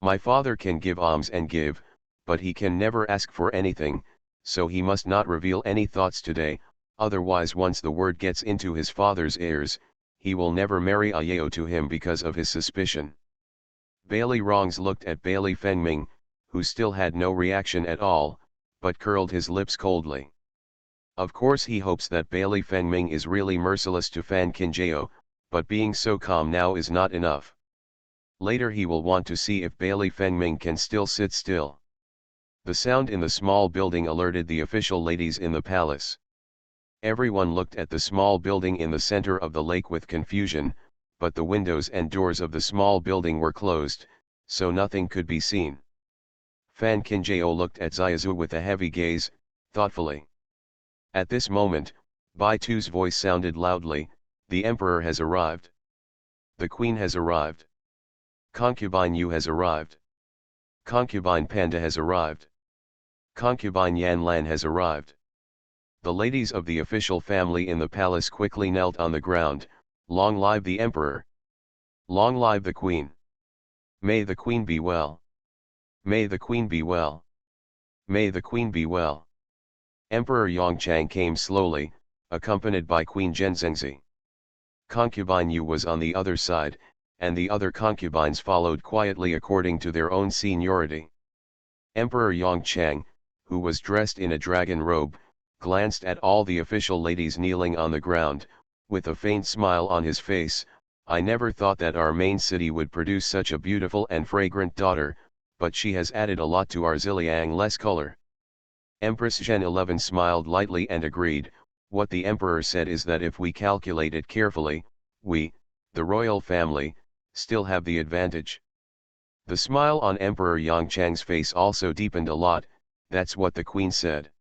S1: My father can give alms and give, but he can never ask for anything, so he must not reveal any thoughts today. Otherwise, once the word gets into his father's ears, he will never marry Ayao to him because of his suspicion. Bailey Wrongs looked at Bailey Fengming, who still had no reaction at all, but curled his lips coldly. Of course he hopes that Bailey Fengming is really merciless to Fan Qinjiao, but being so calm now is not enough. Later he will want to see if Bailey Fengming can still sit still. The sound in the small building alerted the official ladies in the palace. Everyone looked at the small building in the center of the lake with confusion, but the windows and doors of the small building were closed, so nothing could be seen. Fan Qinjiao looked at Xiaozu with a heavy gaze, thoughtfully. At this moment, Bai Tu's voice sounded loudly, "The emperor has arrived. The queen has arrived. Concubine Yu has arrived. Concubine Panda has arrived. Concubine Yan Lan has arrived." The ladies of the official family in the palace quickly knelt on the ground. "Long live the emperor! Long live the queen! May the queen be well! May the queen be well! May the queen be well!" Emperor Yongchang came slowly, accompanied by Queen Zhenzengzi. Concubine Yu was on the other side, and the other concubines followed quietly according to their own seniority. Emperor Yongchang, who was dressed in a dragon robe, glanced at all the official ladies kneeling on the ground, with a faint smile on his face. "I never thought that our main city would produce such a beautiful and fragrant daughter, but she has added a lot to our Ziliang's color." Empress Zhen 11 smiled lightly and agreed. "What the emperor said is that if we calculate it carefully, we, the royal family, still have the advantage." The smile on Emperor Yongchang's face also deepened a lot. "That's what the queen said.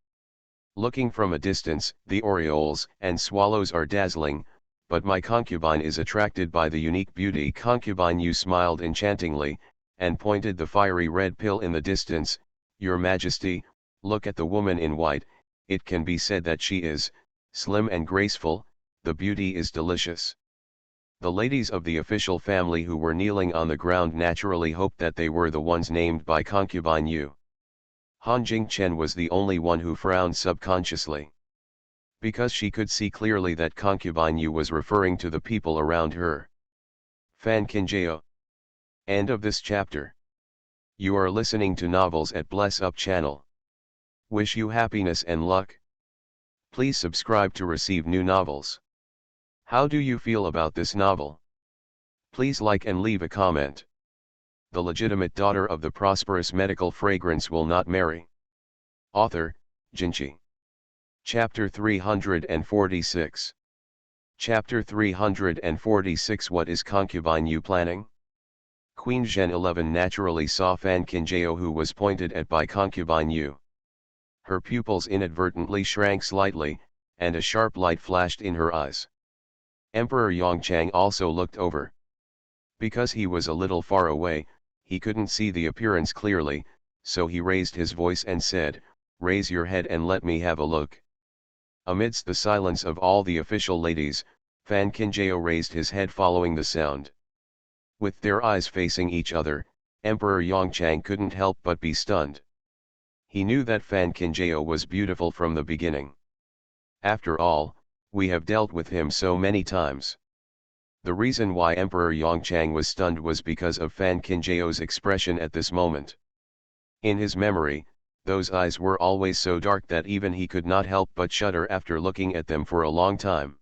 S1: Looking from a distance, the orioles and swallows are dazzling, but my concubine is attracted by the unique beauty." Concubine Yu smiled enchantingly, and pointed the fiery red pill in the distance. "Your Majesty, look at the woman in white, it can be said that she is Slim and graceful, the beauty is delicious. The ladies of the official family who were kneeling on the ground naturally hoped that they were the ones named by concubine Yu. Han Jingchen was the only one who frowned subconsciously. Because she could see clearly that concubine Yu was referring to the people around her. Fan Kinjao. End of this chapter. You are listening to Novels at Bless Up channel. Wish you happiness and luck. Please subscribe to receive new novels. How do you feel about this novel? Please like and leave a comment. The legitimate daughter of the prosperous medical fragrance will not marry. Author, Jinchi. Chapter 346. Chapter 346. What is concubine Yu planning? Queen Zhen 11 naturally saw Fan Kinjao, who was pointed at by concubine Yu. Her pupils inadvertently shrank slightly, and a sharp light flashed in her eyes. Emperor Yongchang also looked over. Because he was a little far away, he couldn't see the appearance clearly, so he raised his voice and said, "Raise your head and let me have a look." Amidst the silence of all the official ladies, Fan Kinjao raised his head following the sound. With their eyes facing each other, Emperor Yongchang couldn't help but be stunned. He knew that Fan Kinjao was beautiful from the beginning. After all, we have dealt with him so many times. The reason why Emperor Yongchang was stunned was because of Fan Kinjao's expression at this moment. In his memory, those eyes were always so dark that even he could not help but shudder after looking at them for a long time.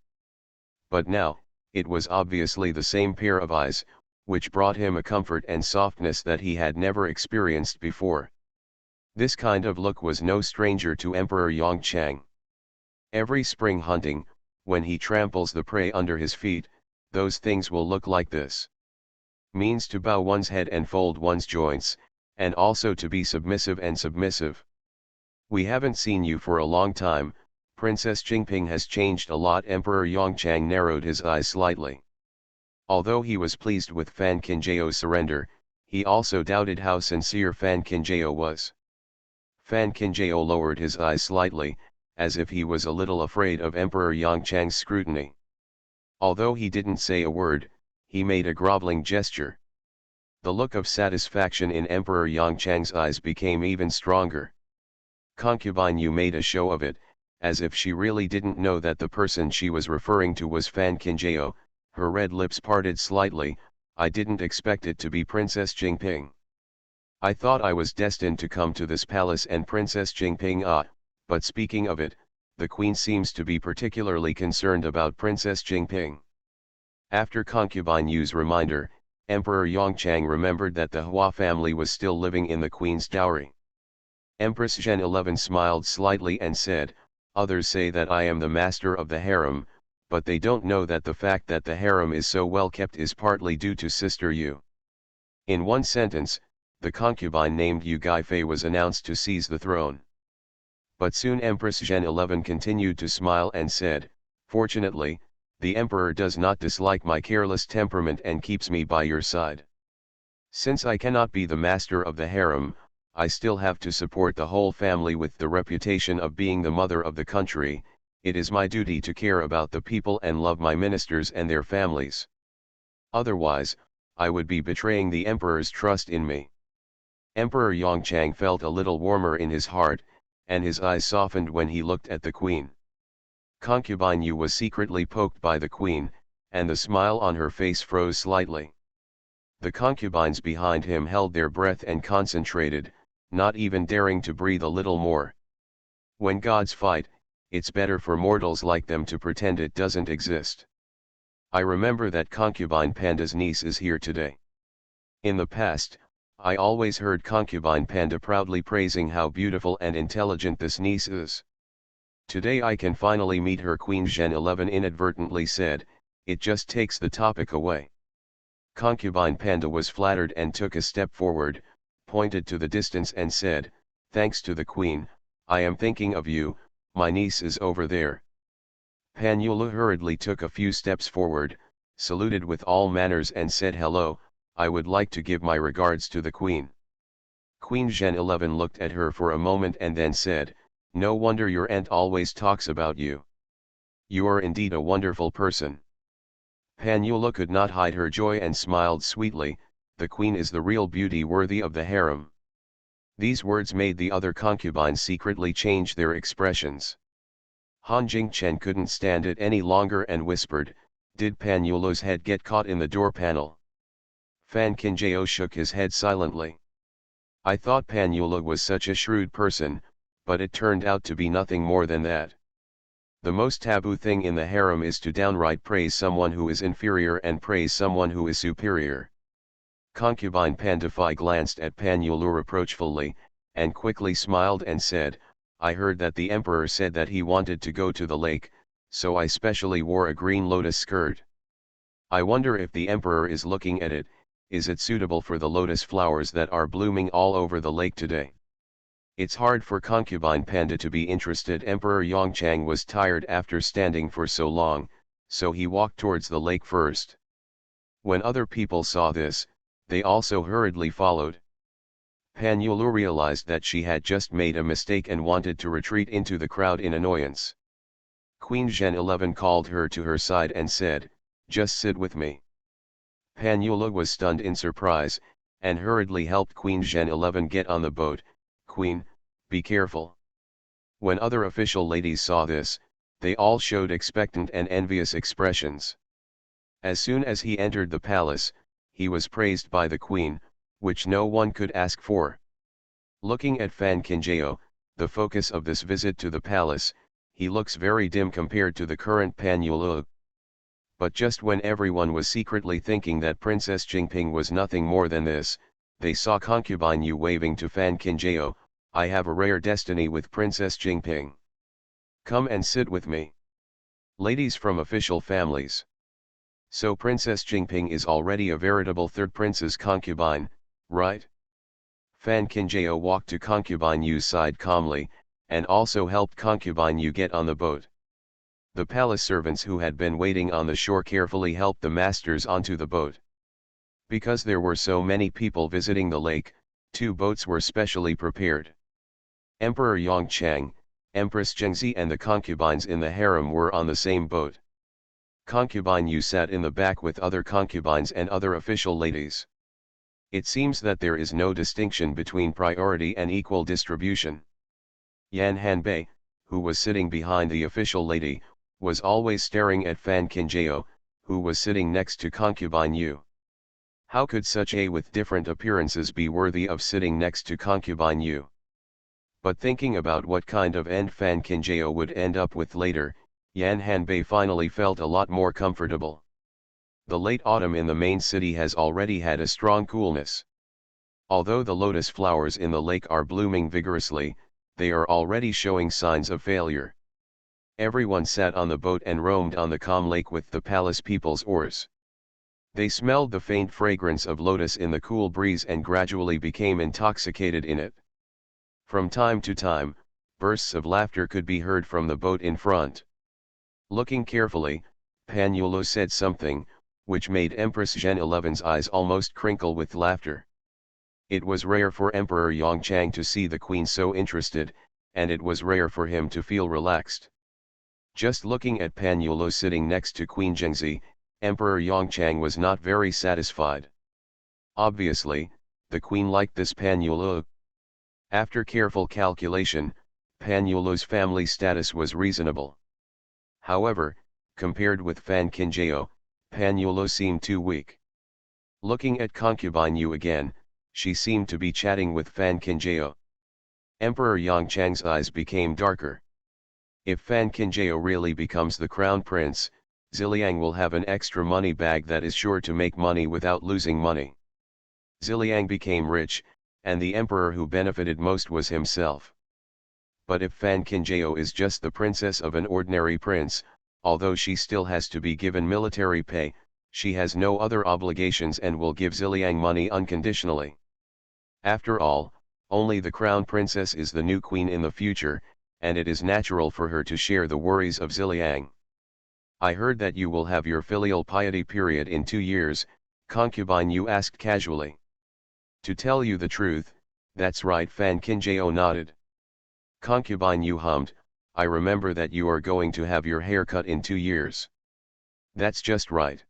S1: But now, it was obviously the same pair of eyes, which brought him a comfort and softness that he had never experienced before. This kind of look was no stranger to Emperor Yongchang. Every spring hunting, when he tramples the prey under his feet, those things will look like this. Means to bow one's head and fold one's joints, and also to be submissive and submissive. We haven't seen you for a long time, Princess Jingping has changed a lot. Emperor Yongchang narrowed his eyes slightly. Although he was pleased with Fan Kinjao's surrender, he also doubted how sincere Fan Kinjao was. Fan Kinjao lowered his eyes slightly, as if he was a little afraid of Emperor Yongchang's scrutiny. Although he didn't say a word, he made a groveling gesture. The look of satisfaction in Emperor Yongchang's eyes became even stronger. Concubine Yu made a show of it, as if she really didn't know that the person she was referring to was Fan Kinjao. Her red lips parted slightly. "I didn't expect it to be Princess Jingping. I thought I was destined to come to this palace and Princess Jingping but speaking of it, the Queen seems to be particularly concerned about Princess Jingping." After concubine Yu's reminder, Emperor Yongchang remembered that the Hua family was still living in the Queen's dowry. Empress Zhen 11 smiled slightly and said, "Others say that I am the master of the harem, but they don't know that the fact that the harem is so well kept is partly due to Sister Yu." In one sentence, the concubine named Yu Gaifei was announced to seize the throne. But soon Empress Zhen 11 continued to smile and said, "Fortunately, the emperor does not dislike my careless temperament and keeps me by your side. Since I cannot be the master of the harem, I still have to support the whole family with the reputation of being the mother of the country. It is my duty to care about the people and love my ministers and their families. Otherwise, I would be betraying the emperor's trust in me." Emperor Yongchang felt a little warmer in his heart, and his eyes softened when he looked at the Queen. Concubine Yu was secretly poked by the Queen, and the smile on her face froze slightly. The concubines behind him held their breath and concentrated, not even daring to breathe a little more. When gods fight, it's better for mortals like them to pretend it doesn't exist. I remember that concubine Panda's niece is here today. In the past, I always heard concubine Panda proudly praising how beautiful and intelligent this niece is. Today I can finally meet her. Queen Zhen 11 inadvertently said, "It just takes the topic away." Concubine Panda was flattered and took a step forward, pointed to the distance and said, "Thanks to the Queen, I am thinking of you, my niece is over there." Pan Yulu hurriedly took a few steps forward, saluted with all manners and said, "Hello, I would like to give my regards to the Queen." Queen Zhen 11 looked at her for a moment and then said, "No wonder your aunt always talks about you. You are indeed a wonderful person. Pan Yulu could not hide her joy and smiled sweetly, the queen is the real beauty worthy of the harem. These words made the other concubines secretly change their expressions. Han Jingchen couldn't stand it any longer and whispered, "Did Pan Yulu's head get caught in the door panel?" Fan Kinjao shook his head silently. "I thought Pan Yulu was such a shrewd person, but it turned out to be nothing more than that. The most taboo thing in the harem is to downright praise someone who is inferior and praise someone who is superior." Concubine Pandafai glanced at Pan Yulu reproachfully, and quickly smiled and said, "I heard that the emperor said that he wanted to go to the lake, so I specially wore a green lotus skirt. I wonder if the emperor is looking at it, is it suitable for the lotus flowers that are blooming all over the lake today?" It's hard for concubine Panda to be interested. Emperor Yongchang was tired after standing for so long, so he walked towards the lake first. When other people saw this, they also hurriedly followed. Pan Yulu realized that she had just made a mistake and wanted to retreat into the crowd in annoyance. Queen Zhen 11 called her to her side and said, "Just sit with me." Pan Yulu was stunned in surprise, and hurriedly helped Queen Zhen 11 get on the boat. "Queen, be careful." When other official ladies saw this, they all showed expectant and envious expressions. As soon as he entered the palace, he was praised by the queen, which no one could ask for. Looking at Fan Kinjao, the focus of this visit to the palace, he looks very dim compared to the current Pan Yulu. But just when everyone was secretly thinking that Princess Jingping was nothing more than this, they saw concubine Yu waving to Fan Kinjao, "I have a rare destiny with Princess Jingping. Come and sit with me." Ladies from official families. So Princess Jingping is already a veritable third prince's concubine, right? Fan Kinjao walked to concubine Yu's side calmly, and also helped concubine Yu get on the boat. The palace servants who had been waiting on the shore carefully helped the masters onto the boat. Because there were so many people visiting the lake, 2 boats were specially prepared. Emperor Yongchang, Empress Zhengzi and the concubines in the harem were on the same boat. Concubine Yu sat in the back with other concubines and other official ladies. It seems that there is no distinction between priority and equal distribution. Yan Hanbei, who was sitting behind the official lady, was always staring at Fan Kinjao, who was sitting next to concubine Yu. How could such a with different appearances be worthy of sitting next to concubine Yu? But thinking about what kind of end Fan Kinjao would end up with later, Yan Hanbei finally felt a lot more comfortable. The late autumn in the main city has already had a strong coolness. Although the lotus flowers in the lake are blooming vigorously, they are already showing signs of failure. Everyone sat on the boat and roamed on the calm lake with the palace people's oars. They smelled the faint fragrance of lotus in the cool breeze and gradually became intoxicated in it. From time to time, bursts of laughter could be heard from the boat in front. Looking carefully, Pan Yulu said something, which made Empress Zhen 11's eyes almost crinkle with laughter. It was rare for Emperor Yongchang to see the queen so interested, and it was rare for him to feel relaxed. Just looking at Pan Yulu sitting next to Queen Zhengzi, Emperor Yongchang was not very satisfied. Obviously, the queen liked this Pan Yulu. After careful calculation, Pan Yulu's family status was reasonable. However, compared with Fan Kinjao, Pan Yulu seemed too weak. Looking at concubine Yu again, she seemed to be chatting with Fan Kinjao. Emperor Yongchang's eyes became darker. If Fan Kinjao really becomes the crown prince, Ziliang will have an extra money bag that is sure to make money without losing money. Ziliang became rich, and the emperor who benefited most was himself. But if Fan Kinjao is just the princess of an ordinary prince, although she still has to be given military pay, she has no other obligations and will give Ziliang money unconditionally. After all, only the crown princess is the new queen in the future, and it is natural for her to share the worries of Ziliang. "I heard that you will have your filial piety period in 2 years, concubine Yu asked casually. "To tell you the truth, that's right," Fan Kinjao nodded. Concubine Yu hummed, I remember that you are going to have your hair cut in 2 years. That's just right.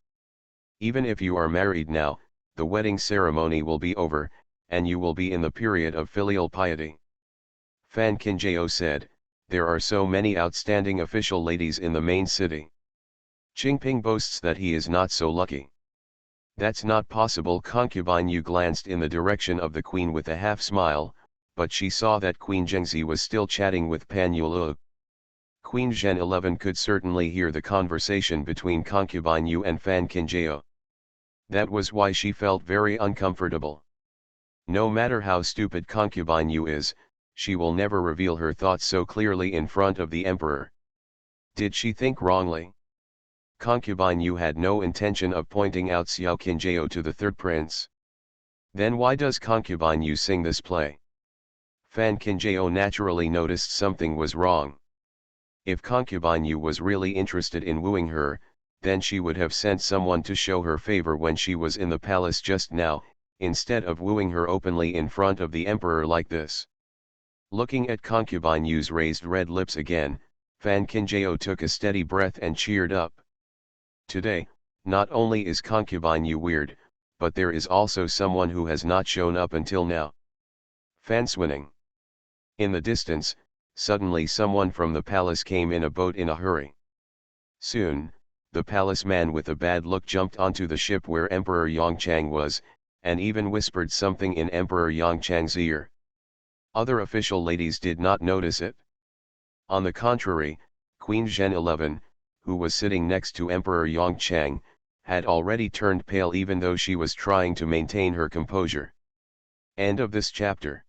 S1: Even if you are married now, the wedding ceremony will be over, and you will be in the period of filial piety. Fan Kinjao said, there are so many outstanding official ladies in the main city. Qingping boasts that he is not so lucky. That's not possible. Concubine Yu glanced in the direction of the queen with a half smile, but she saw that Queen Zhengzi was still chatting with Pan Yulu. Queen Zhen 11 could certainly hear the conversation between Concubine Yu and Fan Kinjao. That was why she felt very uncomfortable. No matter how stupid Concubine Yu is, she will never reveal her thoughts so clearly in front of the emperor. Did she think wrongly? Concubine Yu had no intention of pointing out Xiao Qinjiao to the third prince. Then why does Concubine Yu sing this play? Fan Qinjiao naturally noticed something was wrong. If Concubine Yu was really interested in wooing her, then she would have sent someone to show her favor when she was in the palace just now, instead of wooing her openly in front of the emperor like this. Looking at Concubine Yu's raised red lips again, Fan Qinjiao took a steady breath and cheered up. Today, not only is Concubine Yu weird, but there is also someone who has not shown up until now. Fanswinning. In the distance, suddenly someone from the palace came in a boat in a hurry. Soon, the palace man with a bad look jumped onto the ship where Emperor Yongchang was, and even whispered something in Emperor Yongchang's ear. Other official ladies did not notice it. On the contrary, Queen Zhen 11, who was sitting next to Emperor Yongchang, had already turned pale even though she was trying to maintain her composure. End of this chapter.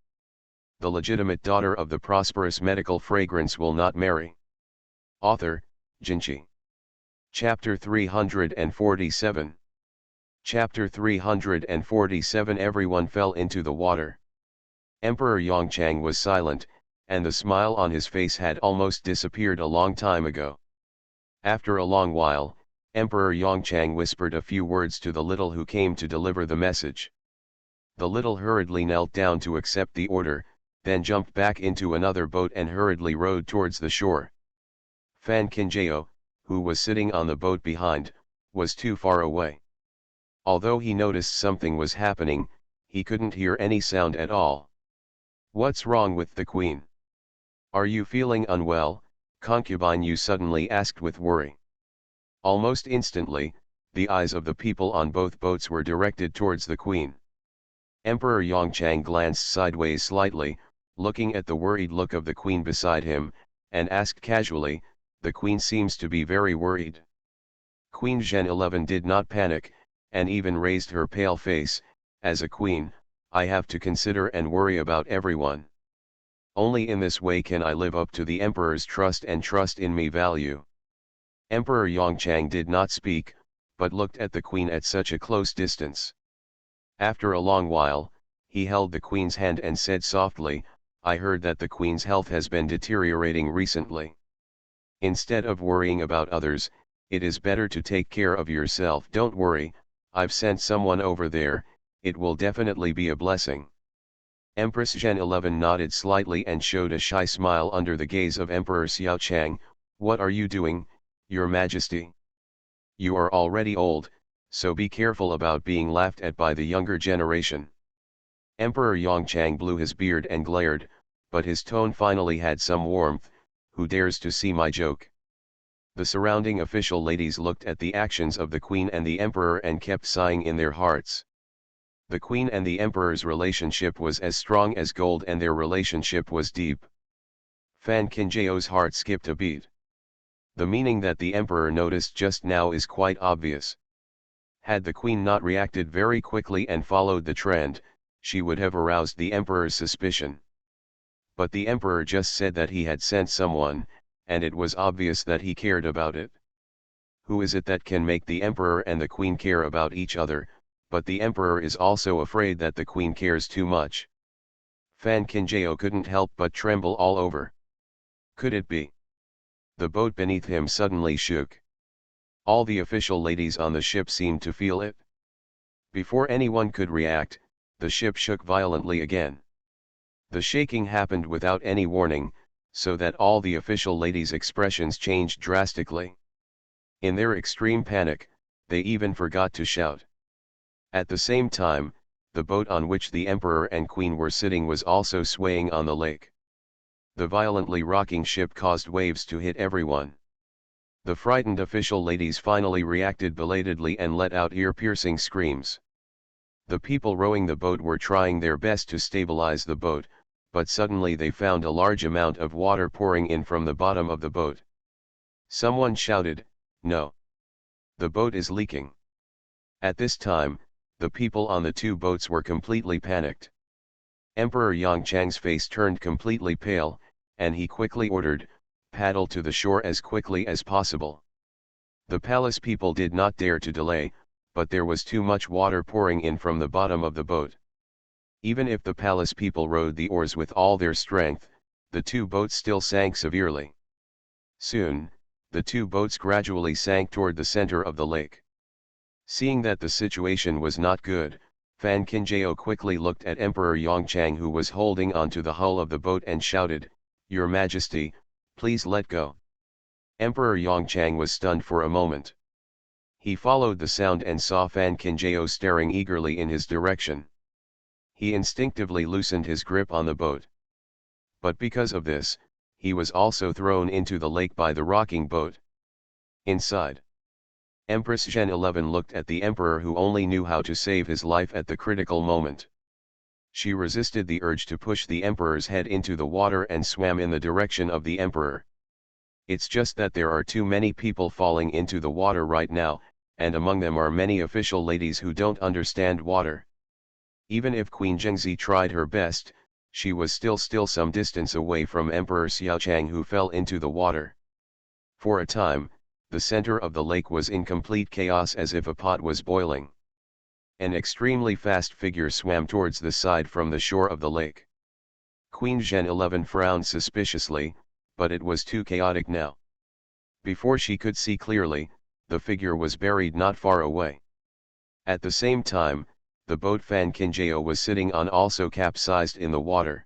S1: The legitimate daughter of the prosperous medical fragrance will not marry. Author, Jinchi. Chapter 347. Chapter 347. Everyone fell into the water. Emperor Yongchang was silent, and the smile on his face had almost disappeared a long time ago. After a long while, Emperor Yongchang whispered a few words to the little who came to deliver the message. The little hurriedly knelt down to accept the order, then jumped back into another boat and hurriedly rowed towards the shore. Fan Qinjiao, who was sitting on the boat behind, was too far away. Although he noticed something was happening, he couldn't hear any sound at all. What's wrong with the queen? Are you feeling unwell? Concubine Yu suddenly asked with worry. Almost instantly, the eyes of the people on both boats were directed towards the queen. Emperor Yongchang glanced sideways slightly, looking at the worried look of the queen beside him, and asked casually, "The queen seems to be very worried." Queen Zhen 11 did not panic, and even raised her pale face. As a queen, I have to consider and worry about everyone. Only in this way can I live up to the emperor's trust and trust in me value. Emperor Yongchang did not speak, but looked at the queen at such a close distance. After a long while, he held the queen's hand and said softly, "I heard that the queen's health has been deteriorating recently. Instead of worrying about others, it is better to take care of yourself. Don't worry, I've sent someone over there, it will definitely be a blessing." Empress Zhen 11 nodded slightly and showed a shy smile under the gaze of Emperor Xiaochang. "What are you doing, Your Majesty? You are already old, so be careful about being laughed at by the younger generation." Emperor Yongchang blew his beard and glared, but his tone finally had some warmth. "Who dares to see my joke?" The surrounding official ladies looked at the actions of the queen and the emperor and kept sighing in their hearts. The queen and the emperor's relationship was as strong as gold, and their relationship was deep. Fan Qinjiao's heart skipped a beat. The meaning that the emperor noticed just now is quite obvious. Had the queen not reacted very quickly and followed the trend, she would have aroused the emperor's suspicion. But the emperor just said that he had sent someone, and it was obvious that he cared about it. Who is it that can make the emperor and the queen care about each other, but the emperor is also afraid that the queen cares too much? Fan Qinjiao couldn't help but tremble all over. Could it be? The boat beneath him suddenly shook. All the official ladies on the ship seemed to feel it. Before anyone could react, the ship shook violently again. The shaking happened without any warning, so that all the official ladies' expressions changed drastically. In their extreme panic, they even forgot to shout. At the same time, the boat on which the emperor and queen were sitting was also swaying on the lake. The violently rocking ship caused waves to hit everyone. The frightened official ladies finally reacted belatedly and let out ear-piercing screams. The people rowing the boat were trying their best to stabilize the boat, but suddenly they found a large amount of water pouring in from the bottom of the boat. Someone shouted, "No! The boat is leaking." At this time, the people on the two boats were completely panicked. Emperor Yongchang's face turned completely pale, and he quickly ordered, "Paddle to the shore as quickly as possible." The palace people did not dare to delay, but there was too much water pouring in from the bottom of the boat. Even if the palace people rowed the oars with all their strength, the two boats still sank severely. Soon, the two boats gradually sank toward the center of the lake. Seeing that the situation was not good, Fan Qingjao quickly looked at Emperor Yongchang, who was holding onto the hull of the boat, and shouted, "Your Majesty, please let go." Emperor Yongchang was stunned for a moment. He followed the sound and saw Fan Qingjao staring eagerly in his direction. He instinctively loosened his grip on the boat. But because of this, he was also thrown into the lake by the rocking boat. Inside, Empress Zhen 11 looked at the emperor, who only knew how to save his life at the critical moment. She resisted the urge to push the emperor's head into the water and swam in the direction of the emperor. It's just that there are too many people falling into the water right now, and among them are many official ladies who don't understand water. Even if Queen Zhengzi tried her best, she was still some distance away from Emperor Xiaochang, who fell into the water. For a time, the center of the lake was in complete chaos, as if a pot was boiling. An extremely fast figure swam towards the side from the shore of the lake. Queen Zhen 11 frowned suspiciously, but it was too chaotic now. Before she could see clearly, the figure was buried not far away. At the same time, the boat Fan Qingjao was sitting on also capsized in the water.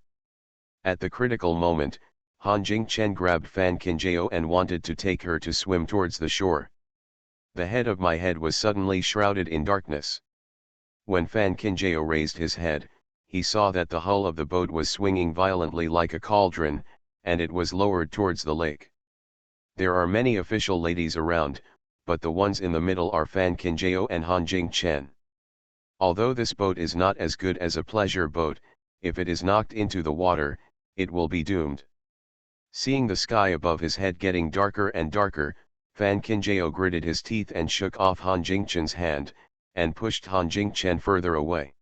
S1: At the critical moment, Han Jingchen grabbed Fan Qingjao and wanted to take her to swim towards the shore. The head of my head was suddenly shrouded in darkness. When Fan Qingjao raised his head, he saw that the hull of the boat was swinging violently like a cauldron, and it was lowered towards the lake. There are many official ladies around, but the ones in the middle are Fan Qingjao and Han Jingchen. Although this boat is not as good as a pleasure boat, if it is knocked into the water, it will be doomed. Seeing the sky above his head getting darker and darker, Fan Qingjao gritted his teeth and shook off Han Jingchen's hand, and pushed Han Jingchen further away.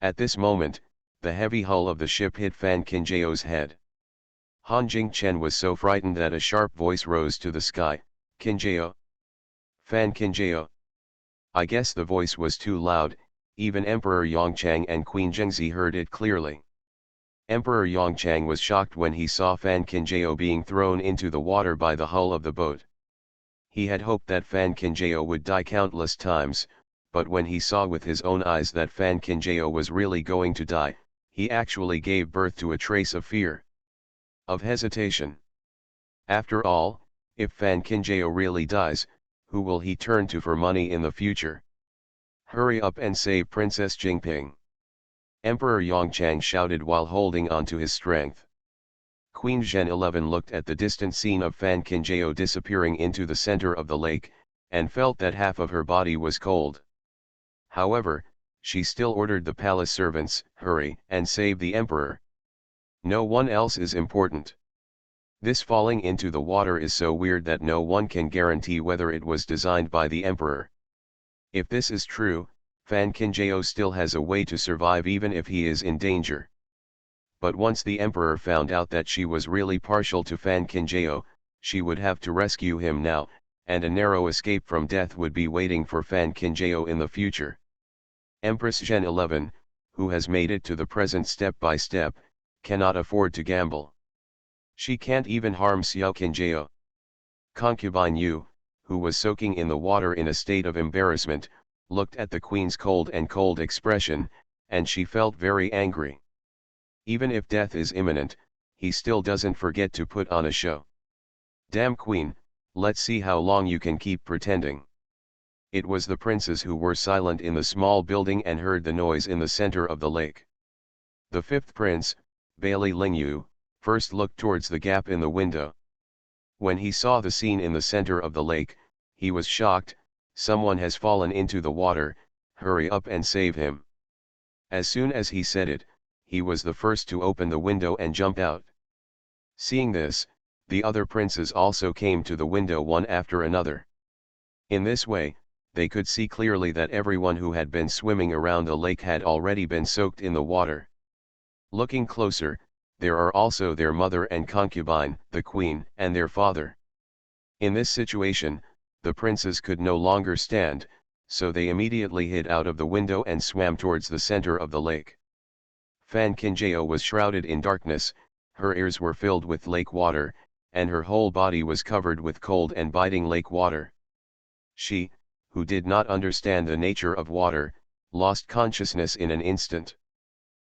S1: At this moment, the heavy hull of the ship hit Fan Qingjiao's head. Han Jingchen was so frightened that a sharp voice rose to the sky, "Qingjao! Fan Qingjao!" I guess the voice was too loud, even Emperor Yongchang and Queen Zhengzi heard it clearly. Emperor Yongchang was shocked when he saw Fan Qingjao being thrown into the water by the hull of the boat. He had hoped that Fan Qingjao would die countless times, but when he saw with his own eyes that Fan Qingjao was really going to die, he actually gave birth to a trace of fear, of hesitation. After all, if Fan Qingjao really dies, who will he turn to for money in the future? Hurry up and save Princess Jingping! Emperor Yongchang shouted while holding on to his strength. Queen Zhen 11 looked at the distant scene of Fan Qingjao disappearing into the center of the lake, and felt that half of her body was cold. However, she still ordered the palace servants, "Hurry and save the emperor. No one else is important." This falling into the water is so weird that no one can guarantee whether it was designed by the emperor. If this is true, Fan Qingjao still has a way to survive even if he is in danger. But once the emperor found out that she was really partial to Fan Qingjao, she would have to rescue him now, and a narrow escape from death would be waiting for Fan Qingjao in the future. Empress Zhen 11, who has made it to the present step by step, cannot afford to gamble. She can't even harm Xiao Qingjao. Concubine Yu, who was soaking in the water in a state of embarrassment, looked at the queen's cold expression, and she felt very angry. Even if death is imminent, he still doesn't forget to put on a show. Damn queen, let's see how long you can keep pretending. It was the princes who were silent in the small building and heard the noise in the center of the lake. The fifth prince, Bailey Lingyu, first looked towards the gap in the window. When he saw the scene in the center of the lake, he was shocked. Someone has fallen into the water, hurry up and save him. As soon as he said it, he was the first to open the window and jump out. Seeing this, the other princes also came to the window one after another. In this way, they could see clearly that everyone who had been swimming around the lake had already been soaked in the water. Looking closer, there are also their mother and concubine, the queen, and their father. In this situation, the princes could no longer stand, so they immediately hid out of the window and swam towards the center of the lake. Fan Kinjao was shrouded in darkness, her ears were filled with lake water, and her whole body was covered with cold and biting lake water. She, who did not understand the nature of water, lost consciousness in an instant.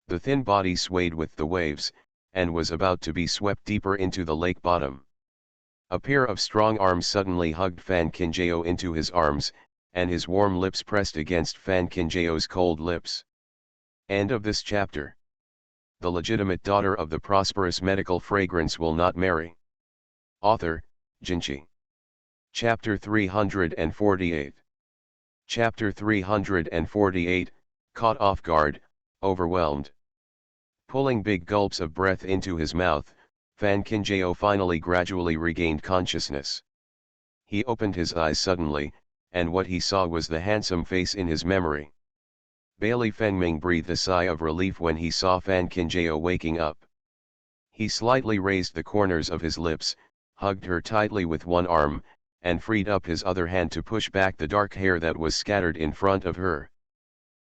S1: The thin body swayed with the waves, and was about to be swept deeper into the lake bottom. A pair of strong arms suddenly hugged Fan Kinjao into his arms, and his warm lips pressed against Fan Kinjao's cold lips. End of this chapter. The legitimate daughter of the prosperous medical fragrance will not marry. Author, Jinchi. Chapter 348. Chapter 348, Caught off guard, overwhelmed. Pulling big gulps of breath into his mouth, Fan Kinjao finally gradually regained consciousness. He opened his eyes suddenly, and what he saw was the handsome face in his memory. Bailey Fengming breathed a sigh of relief when he saw Fan Kinjao waking up. He slightly raised the corners of his lips, hugged her tightly with one arm, and freed up his other hand to push back the dark hair that was scattered in front of her.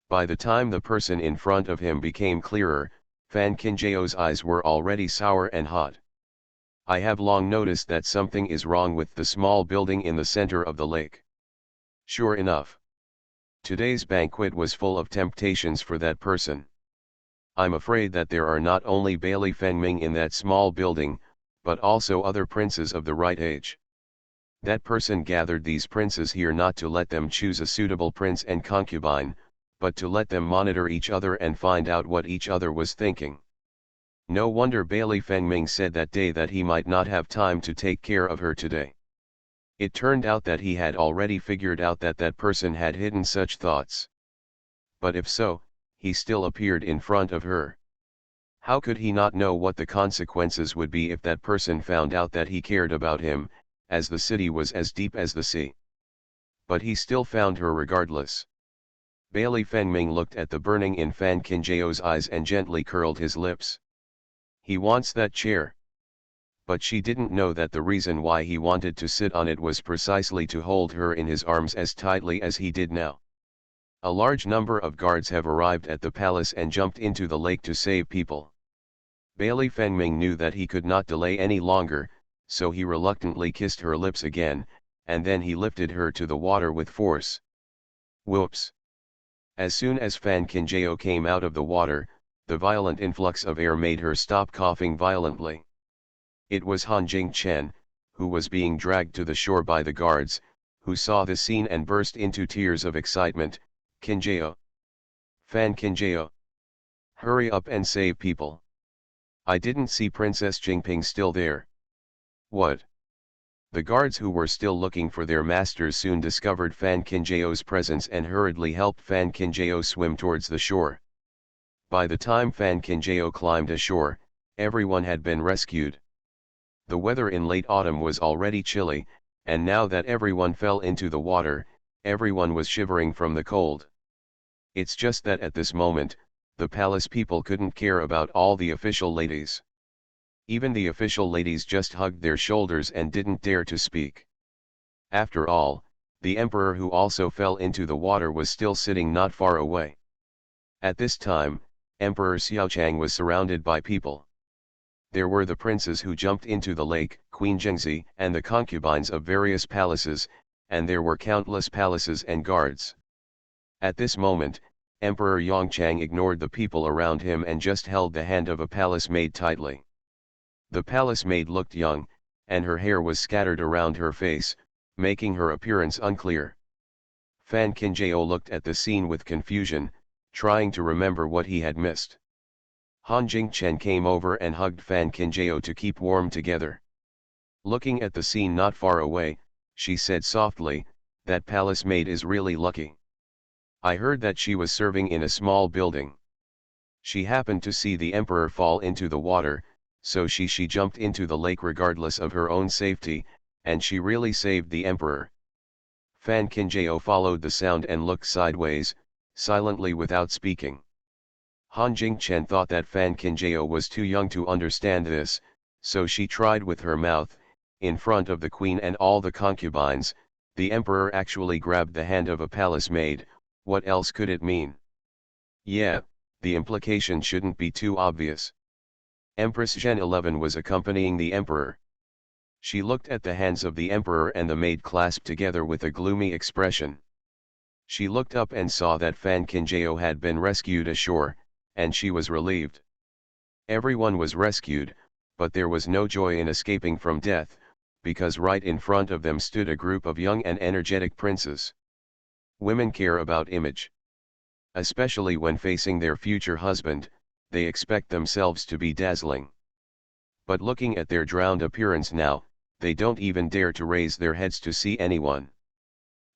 S1: By the time the person in front of him became clearer, Fan Kinjao's eyes were already sour and hot. I have long noticed that something is wrong with the small building in the center of the lake. Sure enough. Today's banquet was full of temptations for that person. I'm afraid that there are not only Bailey Fengming in that small building, but also other princes of the right age. That person gathered these princes here not to let them choose a suitable prince and concubine, but to let them monitor each other and find out what each other was thinking. No wonder Bailey Fengming said that day that he might not have time to take care of her today. It turned out that he had already figured out that that person had hidden such thoughts. But if so, he still appeared in front of her. How could he not know what the consequences would be if that person found out that he cared about him, as the city was as deep as the sea? But he still found her regardless. Bailey Fengming looked at the burning in Fan Kinjao's eyes and gently curled his lips. He wants that chair. But she didn't know that the reason why he wanted to sit on it was precisely to hold her in his arms as tightly as he did now. A large number of guards have arrived at the palace and jumped into the lake to save people. Bailey Fengming knew that he could not delay any longer, so he reluctantly kissed her lips again, and then he lifted her to the water with force. Whoops! As soon as Fan Kinjao came out of the water, the violent influx of air made her stop coughing violently. It was Han Jingchen, who was being dragged to the shore by the guards, who saw the scene and burst into tears of excitement. Kinjao! Fan Kinjao! Hurry up and save people! I didn't see Princess Jingping still there. What? The guards who were still looking for their masters soon discovered Fan Kinjao's presence and hurriedly helped Fan Kinjao swim towards the shore. By the time Fan Kinjao climbed ashore, everyone had been rescued. The weather in late autumn was already chilly, and now that everyone fell into the water, everyone was shivering from the cold. It's just that at this moment, the palace people couldn't care about all the official ladies. Even the official ladies just hugged their shoulders and didn't dare to speak. After all, the emperor who also fell into the water was still sitting not far away. At this time, Emperor Xiaochang was surrounded by people. There were the princes who jumped into the lake, Queen Zhengzi, and the concubines of various palaces, and there were countless palaces and guards. At this moment, Emperor Yongchang ignored the people around him and just held the hand of a palace maid tightly. The palace maid looked young, and her hair was scattered around her face, making her appearance unclear. Fan Kinjao looked at the scene with confusion, trying to remember what he had missed. Han Jingchen came over and hugged Fan Kinjao to keep warm together. Looking at the scene not far away, she said softly, "That palace maid is really lucky. I heard that she was serving in a small building. She happened to see the emperor fall into the water, so she jumped into the lake regardless of her own safety, and she really saved the emperor." Fan Kinjao followed the sound and looked sideways, silently without speaking. Han Jingchen thought that Fan Kinjao was too young to understand this, so she tried with her mouth, in front of the queen and all the concubines. The emperor actually grabbed the hand of a palace maid. What else could it mean? Yeah, the implication shouldn't be too obvious. Empress Zhen 11 was accompanying the emperor. She looked at the hands of the emperor and the maid clasped together with a gloomy expression. She looked up and saw that Fan Kinjao had been rescued ashore, and she was relieved. Everyone was rescued, but there was no joy in escaping from death, because right in front of them stood a group of young and energetic princes. Women care about image. Especially when facing their future husband, they expect themselves to be dazzling. But looking at their drowned appearance now, they don't even dare to raise their heads to see anyone.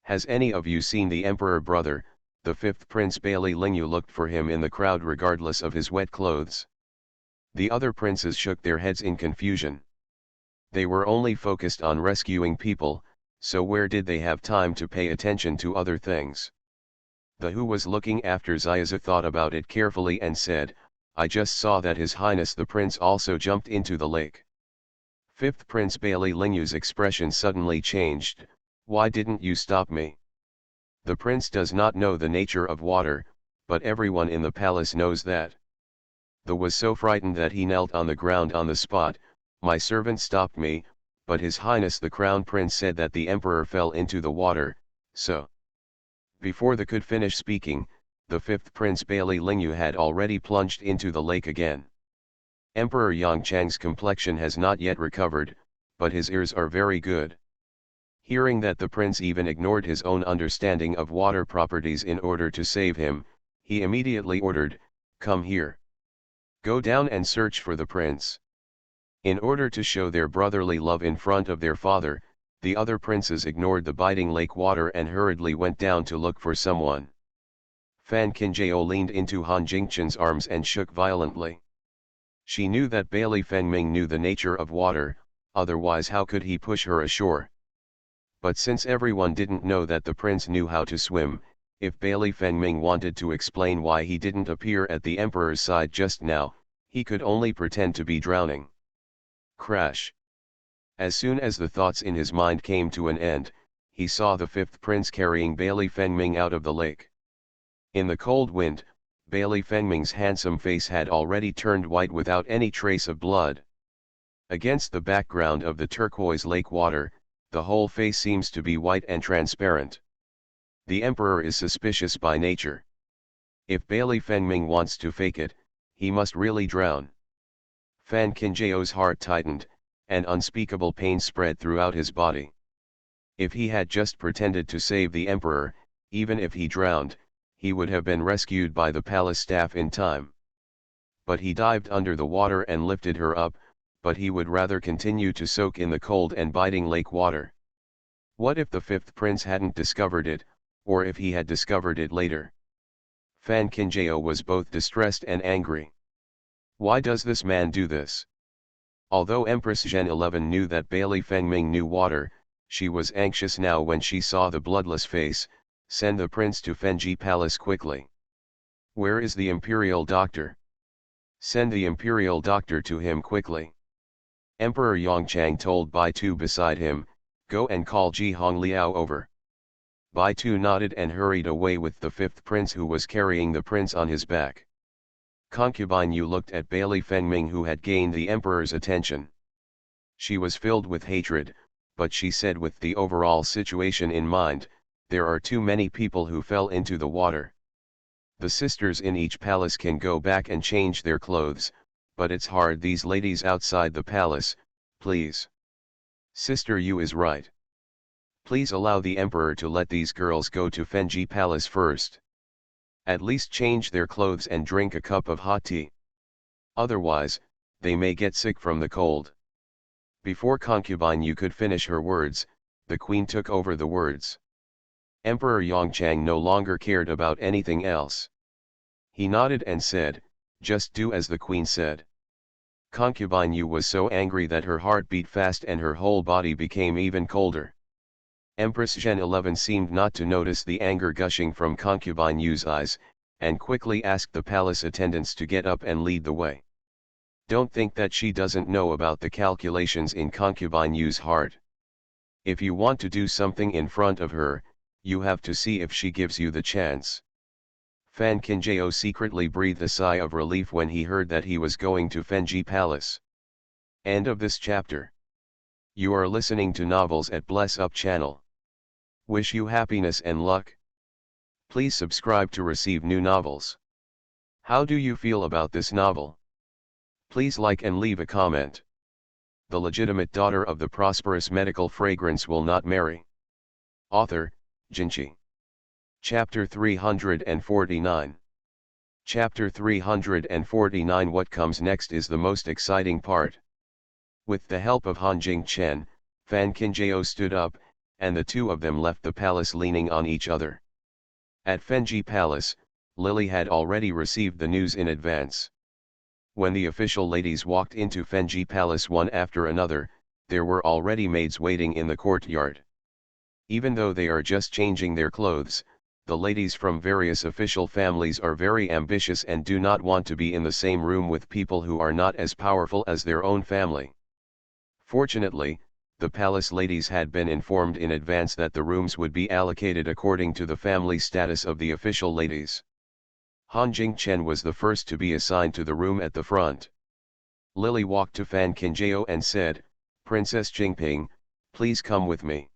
S1: Has any of you seen the emperor brother? The fifth prince Bailey Lingyu looked for him in the crowd regardless of his wet clothes. The other princes shook their heads in confusion. They were only focused on rescuing people, so where did they have time to pay attention to other things? The who was looking after Xiaozi thought about it carefully and said, "I just saw that His Highness the Prince also jumped into the lake." Fifth Prince Bailey Lingyu's expression suddenly changed. "Why didn't you stop me?" The prince does not know the nature of water, but everyone in the palace knows that. The was so frightened that he knelt on the ground on the spot. "My servant stopped me, but His Highness the Crown Prince said that the emperor fell into the water, so..." Before they could finish speaking, the fifth Prince Bailey Lingyu had already plunged into the lake again. Emperor Yang Chang's complexion has not yet recovered, but his ears are very good. Hearing that the prince even ignored his own understanding of water properties in order to save him, he immediately ordered, "Come here. Go down and search for the prince." In order to show their brotherly love in front of their father, the other princes ignored the biting lake water and hurriedly went down to look for someone. Fan Kinjao leaned into Han Jingchen's arms and shook violently. She knew that Bailey Fengming knew the nature of water, otherwise how could he push her ashore? But since everyone didn't know that the prince knew how to swim, if Bailey Fengming wanted to explain why he didn't appear at the emperor's side just now, he could only pretend to be drowning. Crash. As soon as the thoughts in his mind came to an end, he saw the fifth prince carrying Bailey Fengming out of the lake. In the cold wind, Bailey Fengming's handsome face had already turned white without any trace of blood. Against the background of the turquoise lake water, the whole face seems to be white and transparent. The emperor is suspicious by nature. If Bailey Fengming wants to fake it, he must really drown. Fan Kinjao's heart tightened, and unspeakable pain spread throughout his body. If he had just pretended to save the emperor, even if he drowned, he would have been rescued by the palace staff in time. But he dived under the water and lifted her up, but he would rather continue to soak in the cold and biting lake water. What if the fifth prince hadn't discovered it, or if he had discovered it later? Fan Kinjao was both distressed and angry. Why does this man do this? Although Empress Zhen 11 knew that Bailey Fengming knew water, she was anxious now when she saw the bloodless face. "Send the prince to Fenji Palace quickly." "Where is the imperial doctor?" "Send the imperial doctor to him quickly." Emperor Yongchang told Bai Tu beside him, "Go and call Ji Hong Liao over." Bai Tu nodded and hurried away with the fifth prince who was carrying the prince on his back. Concubine Yu looked at Bailey Fengming who had gained the emperor's attention. She was filled with hatred, but she said with the overall situation in mind, "There are too many people who fell into the water. The sisters in each palace can go back and change their clothes, but it's hard these ladies outside the palace, please. Sister Yu is right. Please allow the emperor to let these girls go to Fenji Palace first. At least change their clothes and drink a cup of hot tea. Otherwise, they may get sick from the cold. Before concubine Yu could finish her words, the queen took over the words. Emperor Yongchang no longer cared about anything else. He nodded and said, "Just do as the queen said." Concubine Yu was so angry that her heart beat fast and her whole body became even colder. Empress Zhen 11 seemed not to notice the anger gushing from concubine Yu's eyes, and quickly asked the palace attendants to get up and lead the way. Don't think that she doesn't know about the calculations in concubine Yu's heart. If you want to do something in front of her, you have to see if she gives you the chance. Fan Qinjiao secretly breathed a sigh of relief when he heard that he was going to Fenji Palace. End of this chapter. You are listening to Novels at Bless Up channel. Wish you happiness and luck. Please subscribe to receive new novels. How do you feel about this novel? Please like and leave a comment. The legitimate daughter of the prosperous medical fragrance will not marry. Author, Jinchi. Chapter 349. Chapter 349. What comes next is the most exciting part. With the help of Han Jingchen, Fan Qinjiao stood up, and the two of them left the palace leaning on each other. At Fenji Palace, Lily had already received the news in advance. When the official ladies walked into Fenji Palace one after another, there were already maids waiting in the courtyard. Even though they are just changing their clothes, the ladies from various official families are very ambitious and do not want to be in the same room with people who are not as powerful as their own family. Fortunately, the palace ladies had been informed in advance that the rooms would be allocated according to the family status of the official ladies. Han Jingchen was the first to be assigned to the room at the front. Lily walked to Fan Qinjiao and said, "Princess Jingping, please come with me."